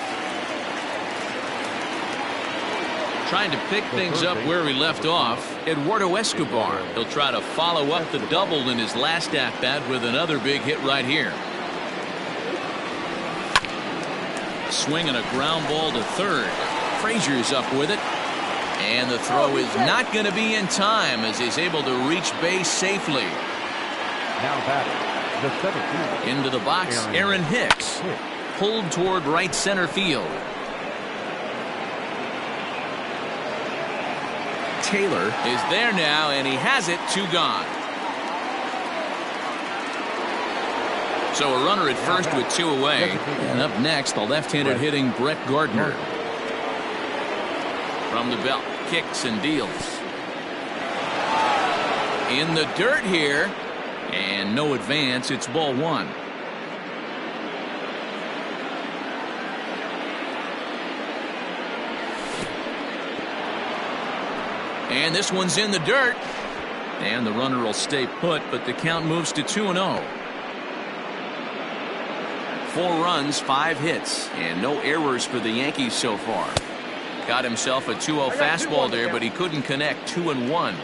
Trying to pick things up where he left off, Eduardo Escobar. He'll try to follow up the double in his last at-bat with another big hit right here. Swing and a ground ball to third. Frazier's up with it. And the throw is not going to be in time as he's able to reach base safely. Now batting, the center fielder. Into the box, Aaron Hicks. Pulled toward right center field. Taylor is there now, and he has it. 2 gone. So a runner at first with 2 away. And up next, the left-handed hitting Brett Gardner. From the belt, kicks and deals. In the dirt here. And no advance. It's ball 1. And this one's in the dirt. And the runner will stay put, but the count moves to 2-0. 4 runs, 5 hits, and no errors for the Yankees so far. Got himself a 2-0 fastball there, but he couldn't connect. 2-1.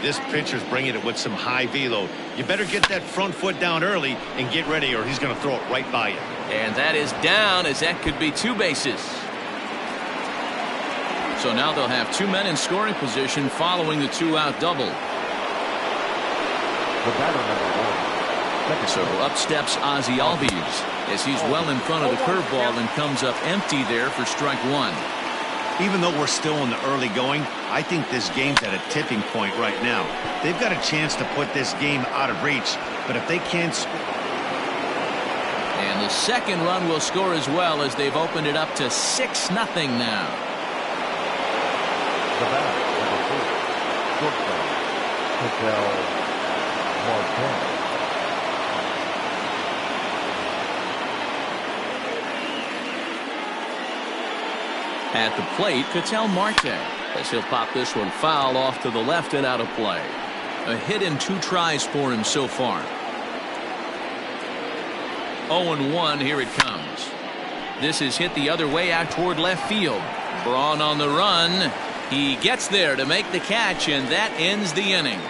This pitcher's bringing it with some high velo. You better get that front foot down early and get ready, or he's going to throw it right by you. And that is down, as that could be 2 bases. So now they'll have 2 men in scoring position following the 2-out double. The batter, number 1. So up steps Ozzie Albies as he's well in front of the curveball and comes up empty there for strike 1. Even though we're still in the early going, I think this game's at a tipping point right now. They've got a chance to put this game out of reach, but if they can't... And the second run will score as well, as they've opened it up to 6-0 now. The batter, number 4. Shortstop, Martin. At the plate, Ketel Marte, as he'll pop this one foul off to the left and out of play. A hit in 2 tries for him so far. 0-1, here it comes. This is hit the other way out toward left field. Braun on the run. He gets there to make the catch, and that ends the inning.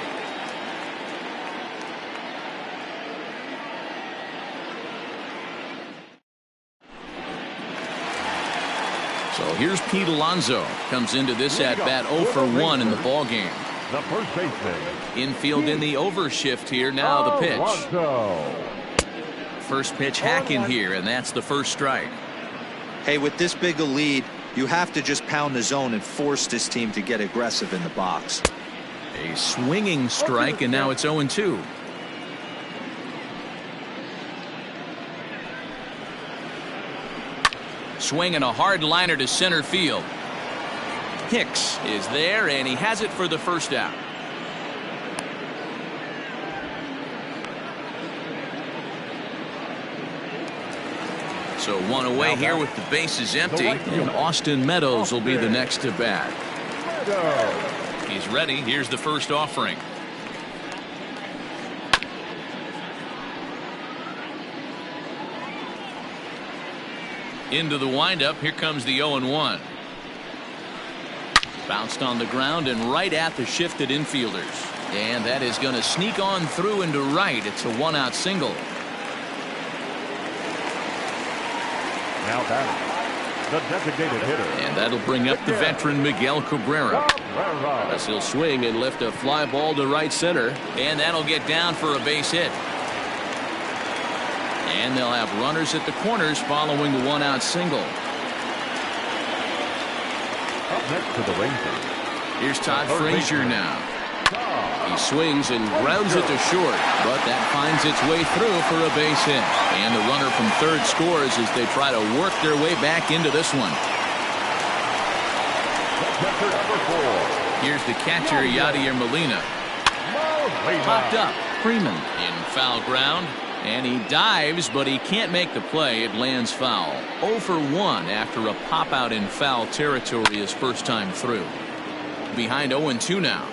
So here's Pete Alonso. Comes into this at-bat 0 for 1 in the ballgame. The first baseman. Infield in the overshift here. Now the pitch. Alonso. First pitch hacking here, and that's the first strike. Hey, with this big a lead, you have to just pound the zone and force this team to get aggressive in the box. A swinging strike, and now it's 0-2. Swinging a hard liner to center field. Hicks is there, and he has it for the first out. So 1 away here with the bases empty, and Austin Meadows will be the next to bat. He's ready. Here's the first offering. Into the windup. Here comes the 0-1. Bounced on the ground and right at the shifted infielders. And that is going to sneak on through into right. It's a 1-out single. Now batting, the designated hitter. And that'll bring up the veteran Miguel Cabrera. As he'll swing and lift a fly ball to right center. And that'll get down for a base hit. And they'll have runners at the corners following the 1-out single. Up next to the Rangers. Here's Todd Frazier now. He swings and grounds it to short, but that finds its way through for a base hit. And the runner from third scores as they try to work their way back into this one. Catcher number 4. Here's the catcher, Yadier Molina. Popped up. Freeman in foul ground. And he dives, but he can't make the play. It lands foul. 0 for 1 after a pop out in foul territory his first time through. Behind 0-2 now.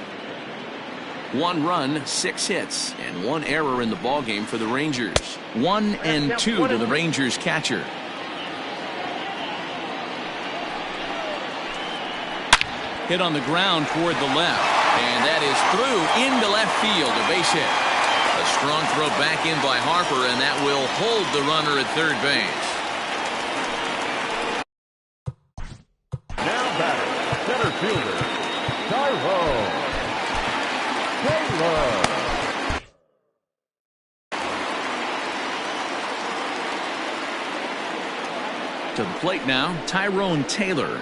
1 run, 6 hits, and 1 error in the ballgame for the Rangers. 1-2 to the Rangers catcher. Hit on the ground toward the left, and that is through into left field. A base hit. A strong throw back in by Harper, and that will hold the runner at third base. Now batter, center fielder, Tyrone Taylor. To the plate now, Tyrone Taylor.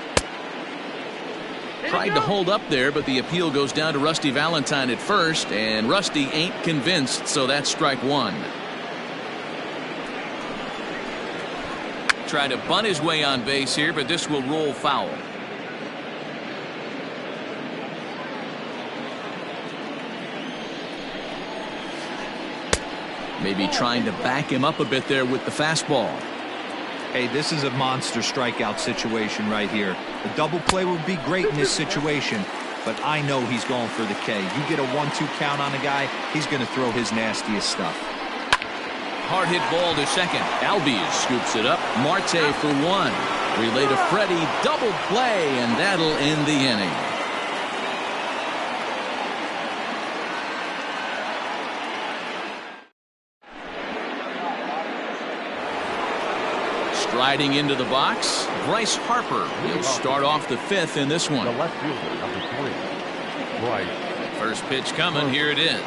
Tried to hold up there, but the appeal goes down to Rusty Valentine at first, and Rusty ain't convinced, so that's strike one. Try to bunt his way on base here, but this will roll foul. Maybe trying to back him up a bit there with the fastball. Hey, this is a monster strikeout situation right here. A double play would be great in this situation, but I know he's going for the K. You get a 1-2 count on a guy, he's going to throw his nastiest stuff. Hard hit ball to second. Albies scoops it up. Marte for one. Relay to Freddie. Double play, and that'll end the inning. Striding into the box, Bryce Harper. He'll start off the fifth in this one. The left fielder, number 3. Bryce. First pitch coming. Here it is.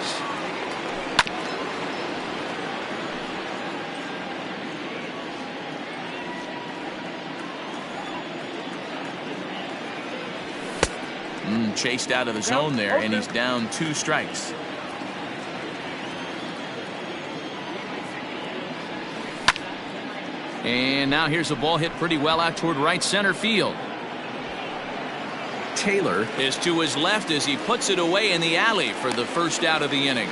Chased out of the zone there, and he's down 2 strikes. And now here's a ball hit pretty well out toward right center field. Taylor is to his left as he puts it away in the alley for the first out of the inning.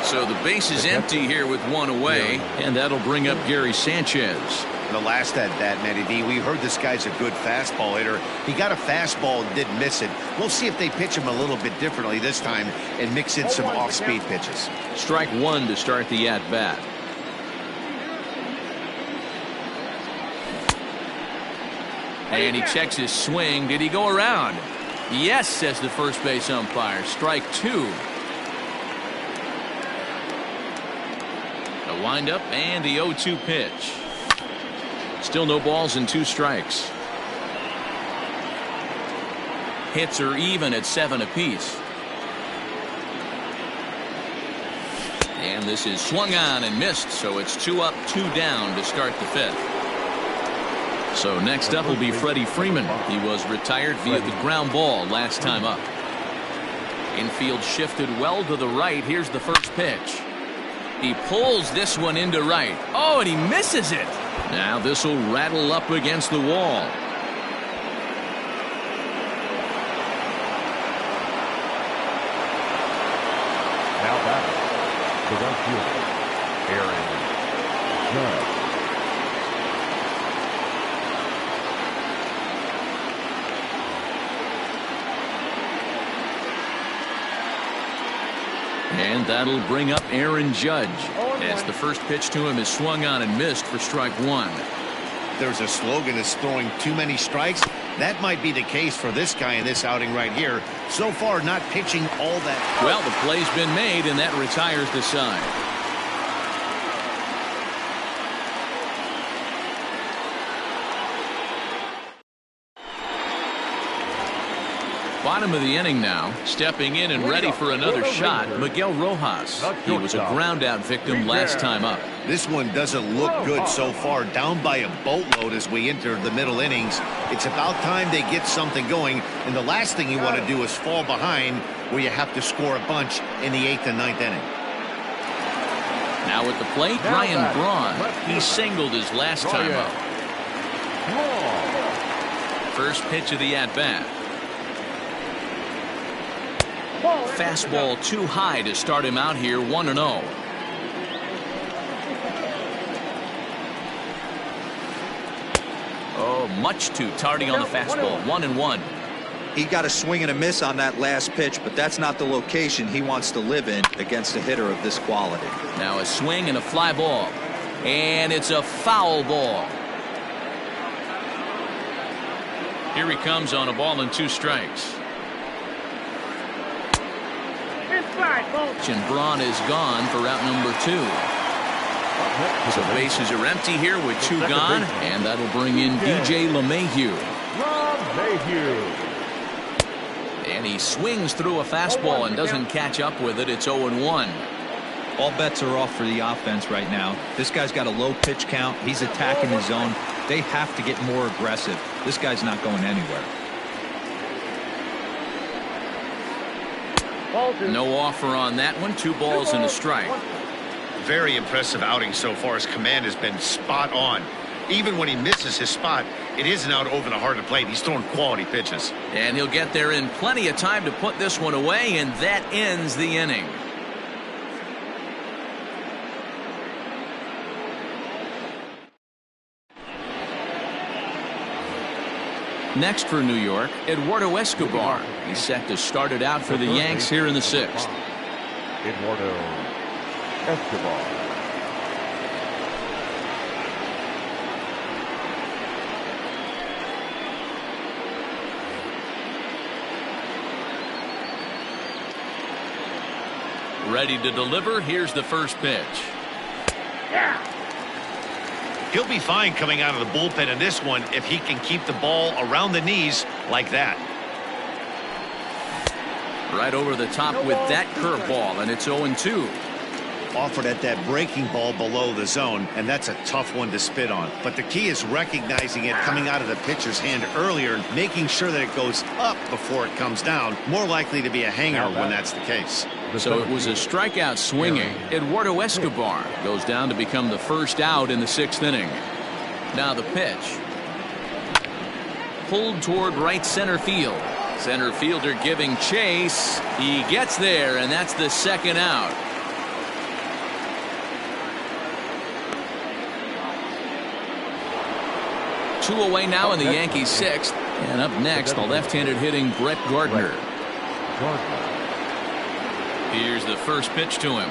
So the base is empty here with one away, and that'll bring up Gary Sanchez. The last at that, Matty D, we heard this guy's a good fastball hitter. He got a fastball and didn't miss it. We'll see if they pitch him a little bit differently this time and mix in some off-speed pitches. Strike one to start the at-bat. And he checks his swing. Did he go around? Yes, says the first base umpire. Strike two. The windup and the 0-2 pitch. Still no balls and 2 strikes. Hits are even at 7 apiece. And this is swung on and missed, so it's 2 up, 2 down to start the fifth. So next up will be Freddie Freeman. He was retired via the ground ball last time up. Infield shifted well to the right. Here's the first pitch. He pulls this one into right. Oh, and he misses it. Now this will rattle up against the wall. Now back, the right fielder, Aaron Judge. And that'll bring up Aaron Judge as the first pitch to him is swung on and missed for strike one. There's a slogan that's throwing too many strikes. That might be the case for this guy in this outing right here. So far, not pitching all that. Well, the play's been made, and that retires the side. Bottom of the inning now. Stepping in and ready for another shot, Miguel Rojas. He was a ground out victim last time up. This one doesn't look good so far. Down by a boatload as we enter the middle innings. It's about time they get something going. And the last thing you want to do is fall behind where you have to score a bunch in the 8th and 9th inning. Now at the plate, Ryan Braun. He singled his last time up. First pitch of the at-bat. Fastball too high to start him out here, 1-0. Oh, much too tardy on the fastball, 1-1. He got a swing and a miss on that last pitch, but that's not the location he wants to live in against a hitter of this quality. Now a swing and a fly ball, and it's a foul ball. Here he comes on a ball and 2 strikes. And Braun is gone for out number 2. So bases are empty here with 2 gone, and that'll bring in DJ LeMahieu. And he swings through a fastball and doesn't catch up with it. It's 0-1. All bets are off for the offense right now. This guy's got a low pitch count. He's attacking his zone. They have to get more aggressive. This guy's not going anywhere. Ball 2. No offer on that one. 2 balls and a strike. Very impressive outing so far. His command has been spot on. Even when he misses his spot, it isn't out over the heart of the plate. He's throwing quality pitches. And he'll get there in plenty of time to put this one away, and that ends the inning. Next for New York, Eduardo Escobar. He's set to start it out for the Yanks here in the 6th. Eduardo Escobar. Ready to deliver. Here's the first pitch. He'll be fine coming out of the bullpen in this one if he can keep the ball around the knees like that. Right over the top with that curveball, and it's 0-2. Offered at that breaking ball below the zone, and that's a tough one to spit on. But the key is recognizing it coming out of the pitcher's hand earlier and making sure that it goes up before it comes down. More likely to be a hanger when that's the case. So it was a strikeout swinging. Eduardo Escobar goes down to become the first out in the 6th inning. Now the pitch. Pulled toward right center field. Center fielder giving chase. He gets there, and that's the second out. Two away now in the Yankees 6th. And up next, the left-handed hitting Brett Gardner. Here's the first pitch to him.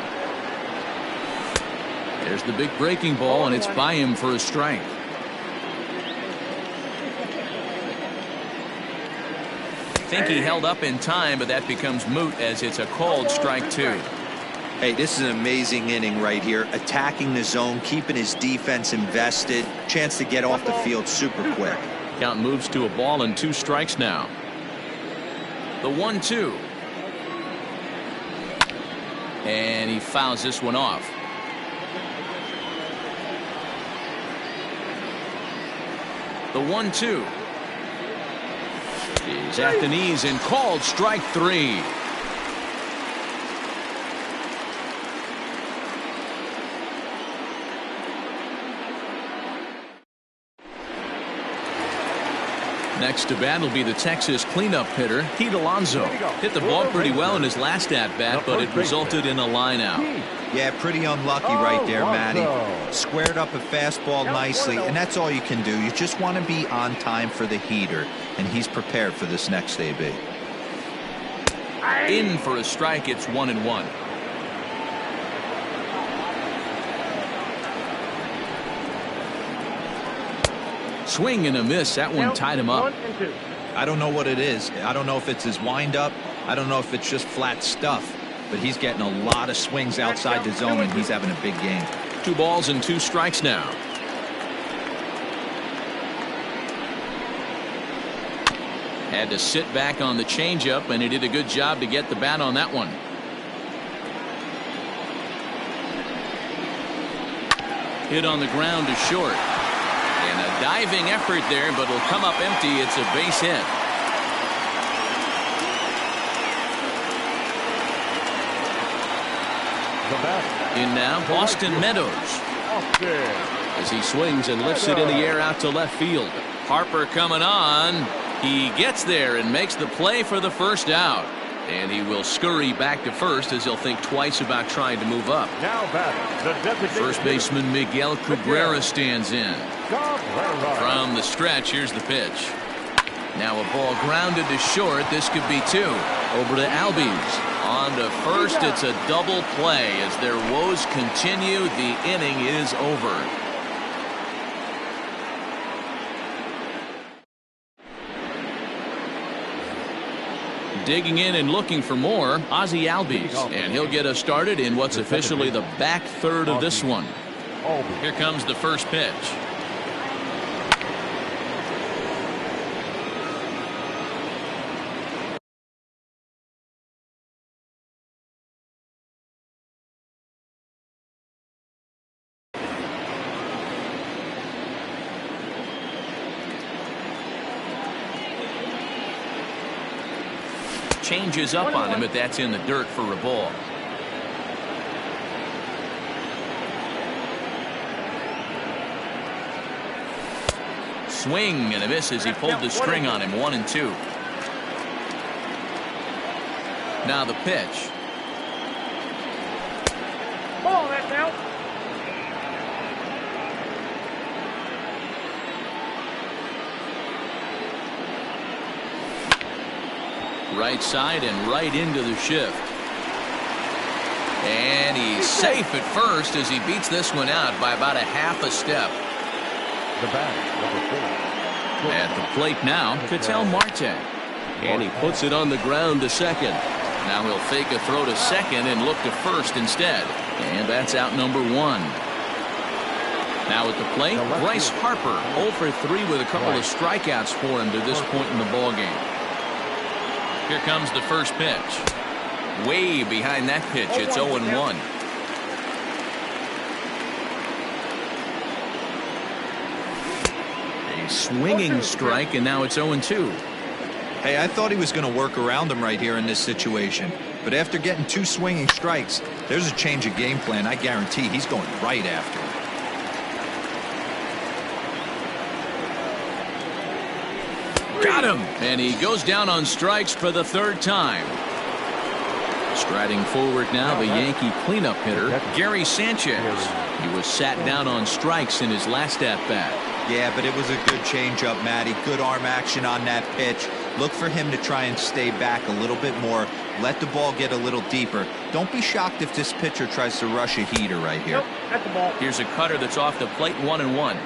There's the big breaking ball, and it's by him for a strike. I think he held up in time, but that becomes moot as it's a called strike 2. Hey, this is an amazing inning right here. Attacking the zone, keeping his defense invested. Chance to get off the field super quick. Count moves to a ball and 2 strikes now. The 1-2. And he fouls this one off. The 1-2 is at the knees and called strike 3. Next to bat will be the Texas cleanup hitter, Pete Alonso. Hit the ball pretty well in his last at-bat, but it resulted in a line out. Yeah, pretty unlucky right there, Matty. Squared up a fastball nicely, and that's all you can do. You just want to be on time for the heater, and he's prepared for this next AB. In for a strike, it's 1-1. Swing and a miss. That one tied him up. I don't know what it is. I don't know if it's his windup. I don't know if it's just flat stuff. But he's getting a lot of swings outside the zone, and he's having a big game. 2 balls and 2 strikes now. Had to sit back on the changeup, and he did a good job to get the bat on that one. Hit on the ground to short. And a diving effort there, but it'll come up empty. It's a base hit. In now, Austin Meadows. As he swings and lifts it in the air out to left field. Harper coming on. He gets there and makes the play for the first out. And he will scurry back to first as he'll think twice about trying to move up. First baseman Miguel Cabrera stands in. From the stretch, here's the pitch. Now a ball grounded to short. This could be 2. Over to Albies. On to first. It's a double play. As their woes continue, the inning is over. Digging in and looking for more, Ozzie Albies. And he'll get us started in what's officially the back third of this one. Here comes the first pitch. changes up on him, but that's in the dirt for a ball. Swing and a miss as he pulled the string on him. 1-2. Now the pitch. Ball, that's out. Right side and right into the shift. And he's safe at first as he beats this one out by about a half a step. The batter, number 4. At the plate now, Ketel Marte. And he puts it on the ground to second. Now he'll fake a throw to second and look to first instead. And that's out number 1. Now at the plate, Bryce Harper 0 for 3 with a couple of strikeouts for him to this point in the ballgame. Here comes the first pitch. Way behind that pitch, it's 0-1. A swinging strike, and now it's 0-2. Hey, I thought he was going to work around him right here in this situation. But after getting 2 swinging strikes, there's a change of game plan. I guarantee he's going right after him. Got him! And he goes down on strikes for the 3rd time. Striding forward now, the Yankee cleanup hitter, Gary Sanchez. He was sat down on strikes in his last at-bat. Yeah, but it was a good changeup, Matty. Good arm action on that pitch. Look for him to try and stay back a little bit more. Let the ball get a little deeper. Don't be shocked if this pitcher tries to rush a heater right here. Nope, at the ball. Here's a cutter that's off the plate, 1-1.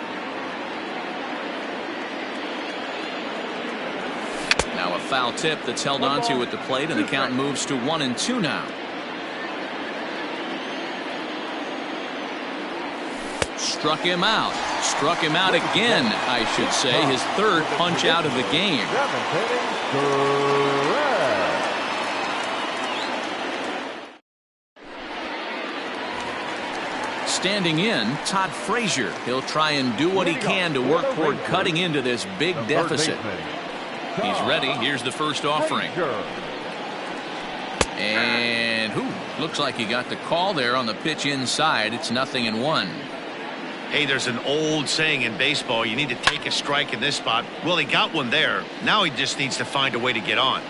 Now a foul tip that's held onto at the plate, and the count moves to 1-2 now. Struck him out. Struck him out again, I should say. His 3rd punch out of the game. Standing in, Todd Frazier. He'll try and do what he can to work toward cutting into this big deficit. He's ready. Here's the first offering. And looks like he got the call there on the pitch inside. It's 0-1. Hey, there's an old saying in baseball, you need to take a strike in this spot. Well, he got one there. Now he just needs to find a way to get on.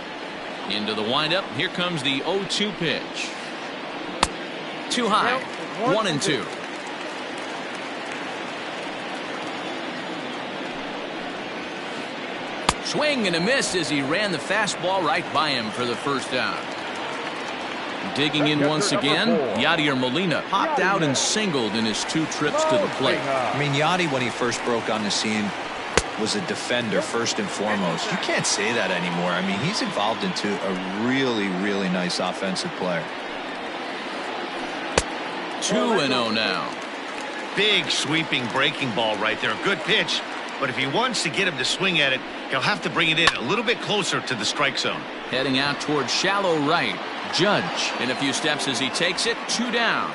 Into the windup. Here comes the 0-2 pitch. Too high. 1-2. Swing and a miss as he ran the fastball right by him for the first down. Digging in once again, Yadier Molina popped out and singled in his 2 trips to the plate. I mean, Yadi, when he first broke on the scene, was a defender first and foremost. You can't say that anymore. I mean, he's evolved into a really, really nice offensive player. 2-0 now. Big sweeping breaking ball right there. Good pitch. But if he wants to get him to swing at it, he'll have to bring it in a little bit closer to the strike zone. Heading out towards shallow right. Judge in a few steps as he takes it. 2 down.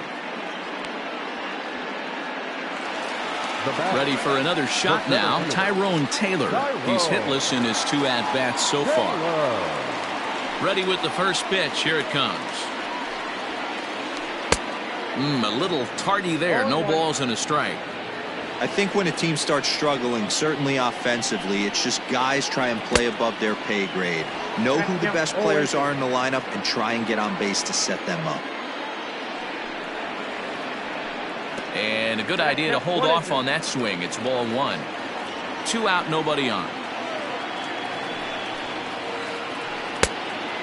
Ready for another shot now. Tyrone Taylor. He's hitless in his 2 at-bats so far. Ready with the first pitch. Here it comes. A little tardy there. No balls and a strike. I think when a team starts struggling, certainly offensively, it's just guys try and play above their pay grade. Know who the best players are in the lineup and try and get on base to set them up. And a good idea to hold off on that swing. It's ball 1. 2 out, nobody on.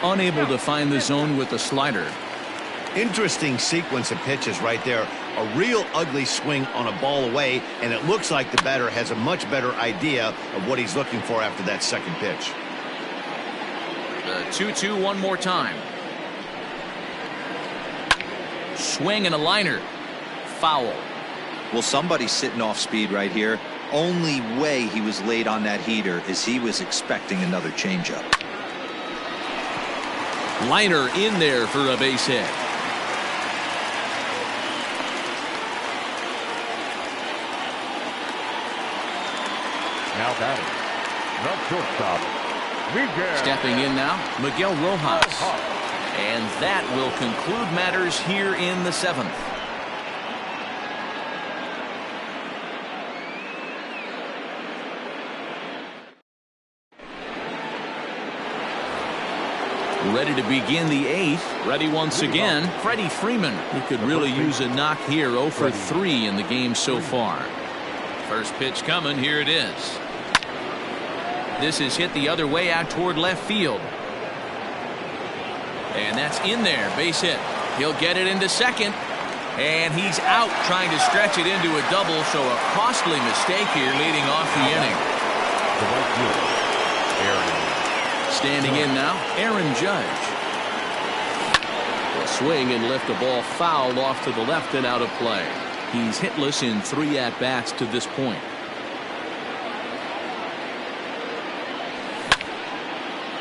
Unable to find the zone with the slider. Interesting sequence of pitches right there. A real ugly swing on a ball away, and it looks like the batter has a much better idea of what he's looking for after that second pitch. The 2-2 one more time. Swing and a liner. Foul. Well, somebody's sitting off speed right here. Only way he was late on that heater is he was expecting another changeup. Liner in there for a base hit. Now batting, the shortstop, Stepping in now, Miguel Rojas. And that will conclude matters here in the 7th. Ready to begin the 8th. Ready once again, Freddie Freeman. He could really use a knock here. 0 for 3 in the game so far. First pitch coming. Here it is. This is hit the other way out toward left field. And that's in there. Base hit. He'll get it into second. And he's out trying to stretch it into a double. So a costly mistake here leading off the inning. Standing in now, Aaron Judge. Will swing and lift the ball foul off to the left and out of play. He's hitless in 3 at-bats to this point.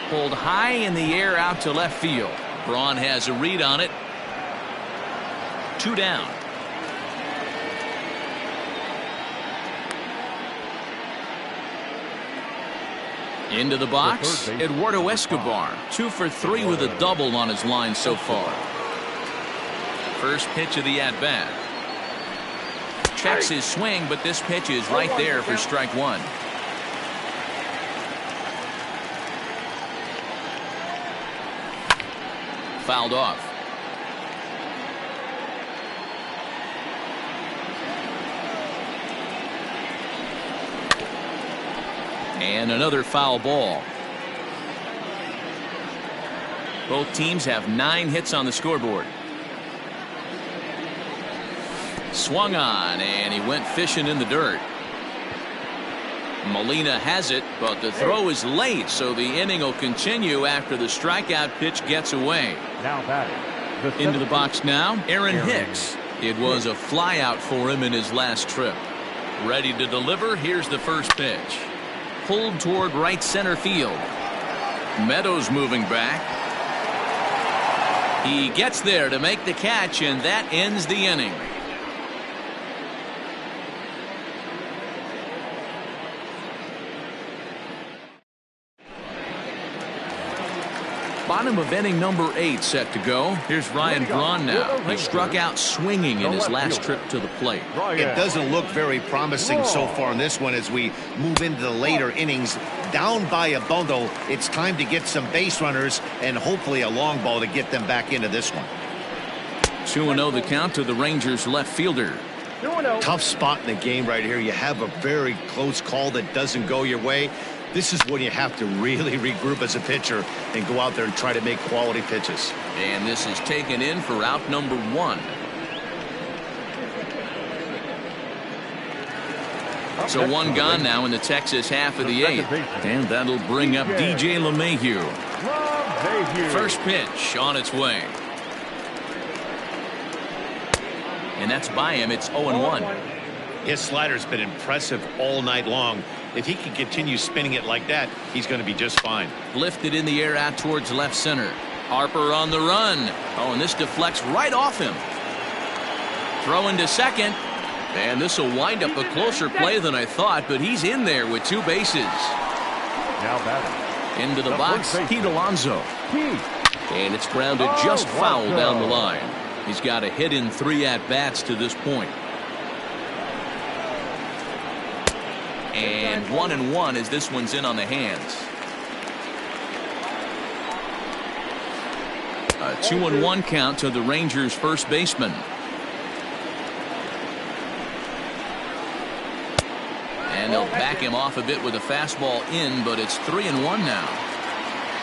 Pulled high in the air out to left field. Braun has a read on it. 2 down. Into the box, Eduardo Escobar. 2 for 3 with a double on his line so far. First pitch of the at-bat. Checks his swing, but this pitch is right there for strike 1. Fouled off. And another foul ball. Both teams have 9 hits on the scoreboard. Swung on, and he went fishing in the dirt. Molina has it, but the throw is late, so the inning will continue after the strikeout pitch gets away. Now batting. Into the box now, Aaron Hicks. It was a flyout for him in his last trip. Ready to deliver. Here's the first pitch. Pulled toward right center field. Meadows moving back. He gets there to make the catch, and that ends the inning. Bottom of inning number 8 set to go. Here's Ryan Braun now. He struck out swinging in his last trip to the plate. It doesn't look very promising so far in this one as we move into the later innings. Down by a bundle, it's time to get some base runners and hopefully a long ball to get them back into this one. 2-0 the count to the Rangers left fielder. Tough spot in the game right here. You have a very close call that doesn't go your way. This is when you have to really regroup as a pitcher and go out there and try to make quality pitches. And this is taken in for out number 1. So 1 gone now in the Texas half of the 8th. And that'll bring up DJ LeMahieu. First pitch on its way. And that's by him. It's 0-1. His slider's been impressive all night long. If he can continue spinning it like that, he's going to be just fine. Lifted in the air out towards left center. Harper on the run. Oh, and this deflects right off him. Throwing to second. And this will wind up a closer play than I thought, but he's in there with 2 bases. Now batting. Into the box, Pete Alonso. And it's grounded just foul down the line. He's got a hit in 3 at-bats to this point. And 1-1 as this one's in on the hands. A 2-1 count to the Rangers first baseman. And they'll back him off a bit with a fastball in, but it's 3-1 now.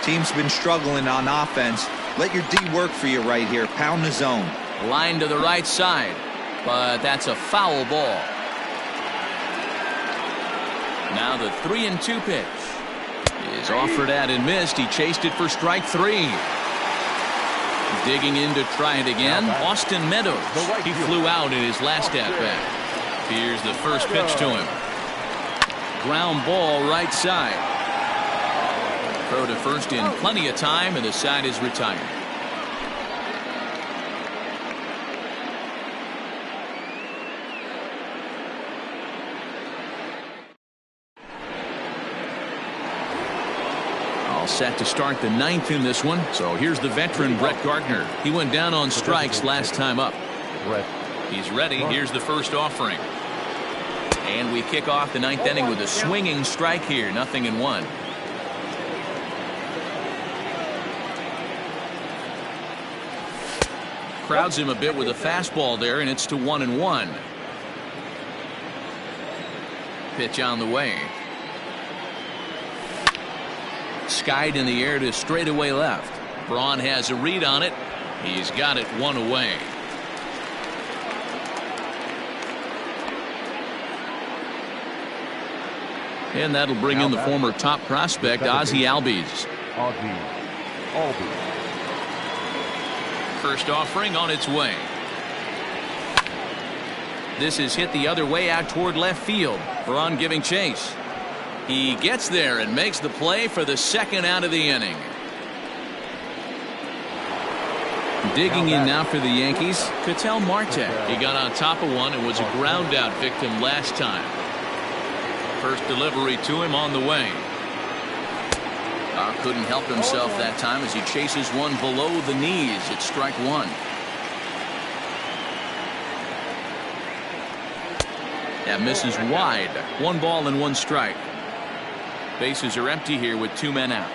Team's been struggling on offense. Let your D work for you right here. Pound the zone. Line to the right side, but that's a foul ball. Now the 3-2 pitch is offered at and missed. He chased it for strike 3. Digging in to try it again, Austin Meadows. He flew out in his last at-bat. Here's the first pitch to him. Ground ball right side. Throw to first in plenty of time, and the side is retired. set to start the ninth in this one. So here's the veteran Brett Gardner. He went down on strikes last time up. He's ready. Here's the first offering. And we kick off the ninth inning with a swinging strike here. 0-1. Crowds him a bit with a fastball there, and it's to 1-1. Pitch on the way. Skied in the air to straightaway left. Braun has a read on it. He's got it one away. And that'll bring in the former top prospect, Ozzie Albies. First offering on its way. This is hit the other way out toward left field. Braun giving chase. He gets there and makes the play for the second out of the inning. Digging in now for the Yankees, Ketel Marte. He got on top of one and was a ground out victim last time. First delivery to him on the way. Couldn't help himself that time as he chases one below the knees. It's strike one. That misses wide. 1 ball and 1 strike. Bases are empty here with 2 men out.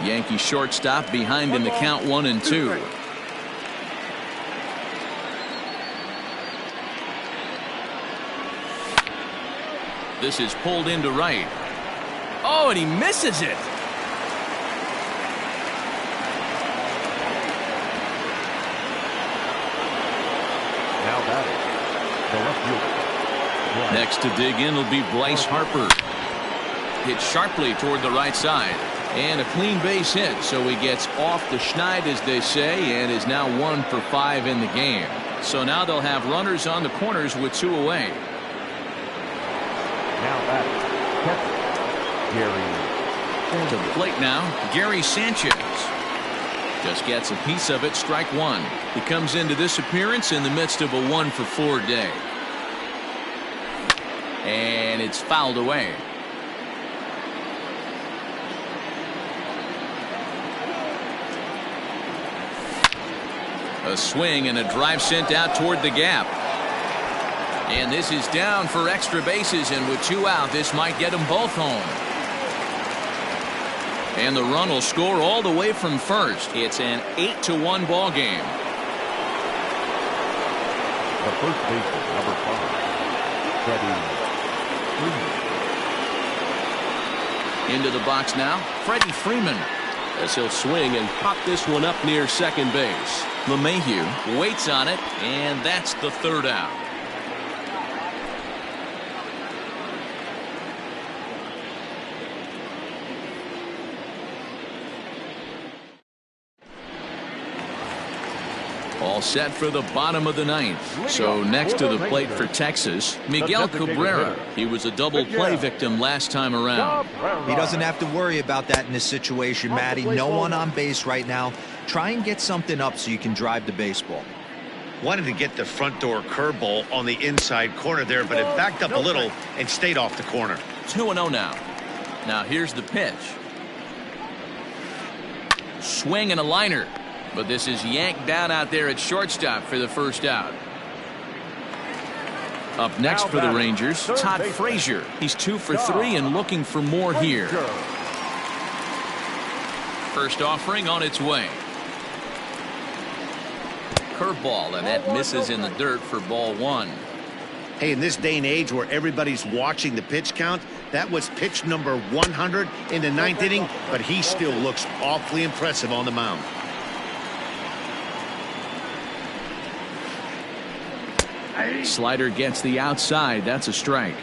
Yankee shortstop behind in the count 1-2. This is pulled into right. Oh, and he misses it. Now batting, the left fielder. Next to dig in will be Bryce Harper. Hit sharply toward the right side. And a clean base hit, so he gets off the schneid, as they say, and is now 1 for 5 in the game. So now they'll have runners on the corners with 2 away. Now batting, Gary. To the plate now, Gary Sanchez. Just gets a piece of it, strike one. He comes into this appearance in the midst of a 1 for 4 day. And it's fouled away. A swing and a drive sent out toward the gap. And this is down for extra bases, and with 2 out, this might get them both home. And the run will score all the way from first. It's an 8-1 ball game. The first baseman, number 5, Freddie Freeman. Into the box now, Freddie Freeman. As he'll swing and pop this one up near second base. LeMahieu waits on it, and that's the 3rd out. All set for the bottom of the 9th. So next to the plate for Texas, Miguel Cabrera. He was a double play victim last time around. He doesn't have to worry about that in this situation, Matty. No one on base right now. Try and get something up so you can drive the baseball. Wanted to get the front door curveball on the inside corner there, but it backed up a little and stayed off the corner. 2-0 now. Now here's the pitch. Swing and a liner. But this is yanked down out there at shortstop for the first out. Up next for the Rangers, Todd Frazier. He's 2 for 3 and looking for more here. First offering on its way. Curveball, and that misses in the dirt for ball 1. Hey, in this day and age where everybody's watching the pitch count, that was pitch number 100 in the 9th inning, but he still looks awfully impressive on the mound. Slider gets the outside. That's a strike.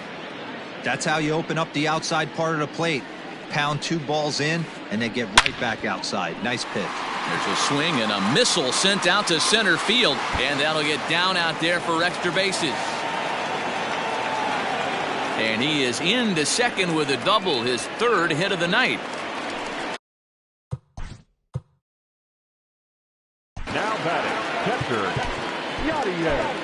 That's how you open up the outside part of the plate. Pound 2 balls in and then get right back outside. Nice pitch. There's a swing and a missile sent out to center field, and that'll get down out there for extra bases. And he is into second with a double, his 3rd hit of the night. Now batting, catcher, Yadier.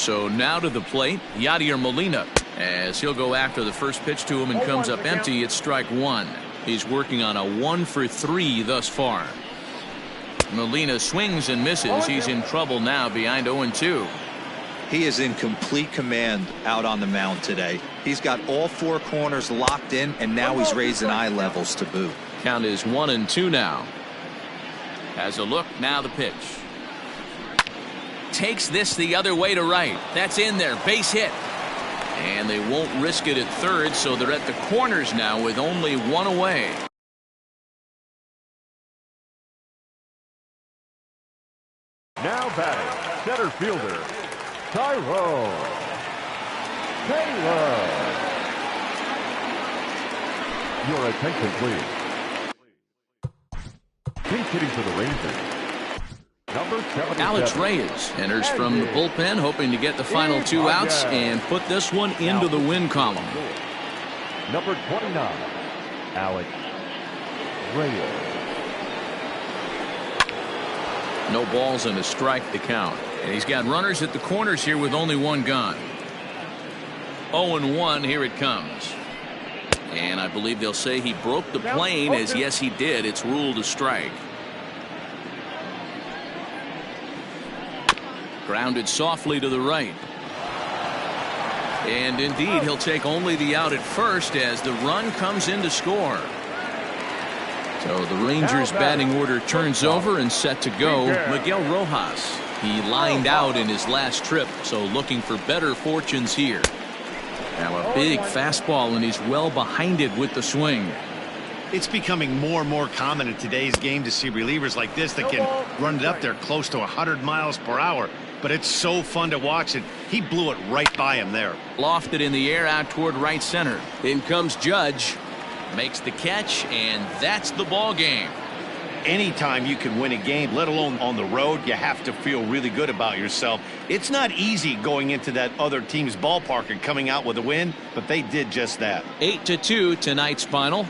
So now to the plate, Yadier Molina, as he'll go after the first pitch to him and comes up empty. It's strike one. He's working on a 1-for-3 thus far. Molina swings and misses. He's in trouble now, behind 0-2. He is in complete command out on the mound today. He's got all four corners locked in, and now he's raising eye levels to boot. Count is 1-2 now. Has a look, now the pitch. Takes this the other way to right. That's in there, base hit. And they won't risk it at third, so they're at the corners now with only one away. Now batting, center fielder, Tyrone Taylor. Your attention, please. He's hitting for the Rangers. Number 77. Alex Reyes enters from the bullpen, hoping to get the final two outs and put this one into the win column. Number 29, Alex Reyes. No balls and a strike to count. And he's got runners at the corners here with only one gone. 0-1, here it comes. And I believe they'll say he broke the plane, as yes he did. It's ruled a strike. Grounded softly to the right. And indeed, he'll take only the out at first as the run comes in to score. So the Rangers batting order turns over and set to go. Miguel Rojas. He lined out in his last trip, so looking for better fortunes here. Now a big fastball, and he's well behind it with the swing. It's becoming more and more common in today's game to see relievers like this that can run it up there close to 100 miles per hour. But it's so fun to watch it. He blew it right by him there. Lofted in the air out toward right center. In comes Judge. Makes the catch, and that's the ball game. Anytime you can win a game, let alone on the road, you have to feel really good about yourself. It's not easy going into that other team's ballpark and coming out with a win, but they did just that. 8-2 tonight's final.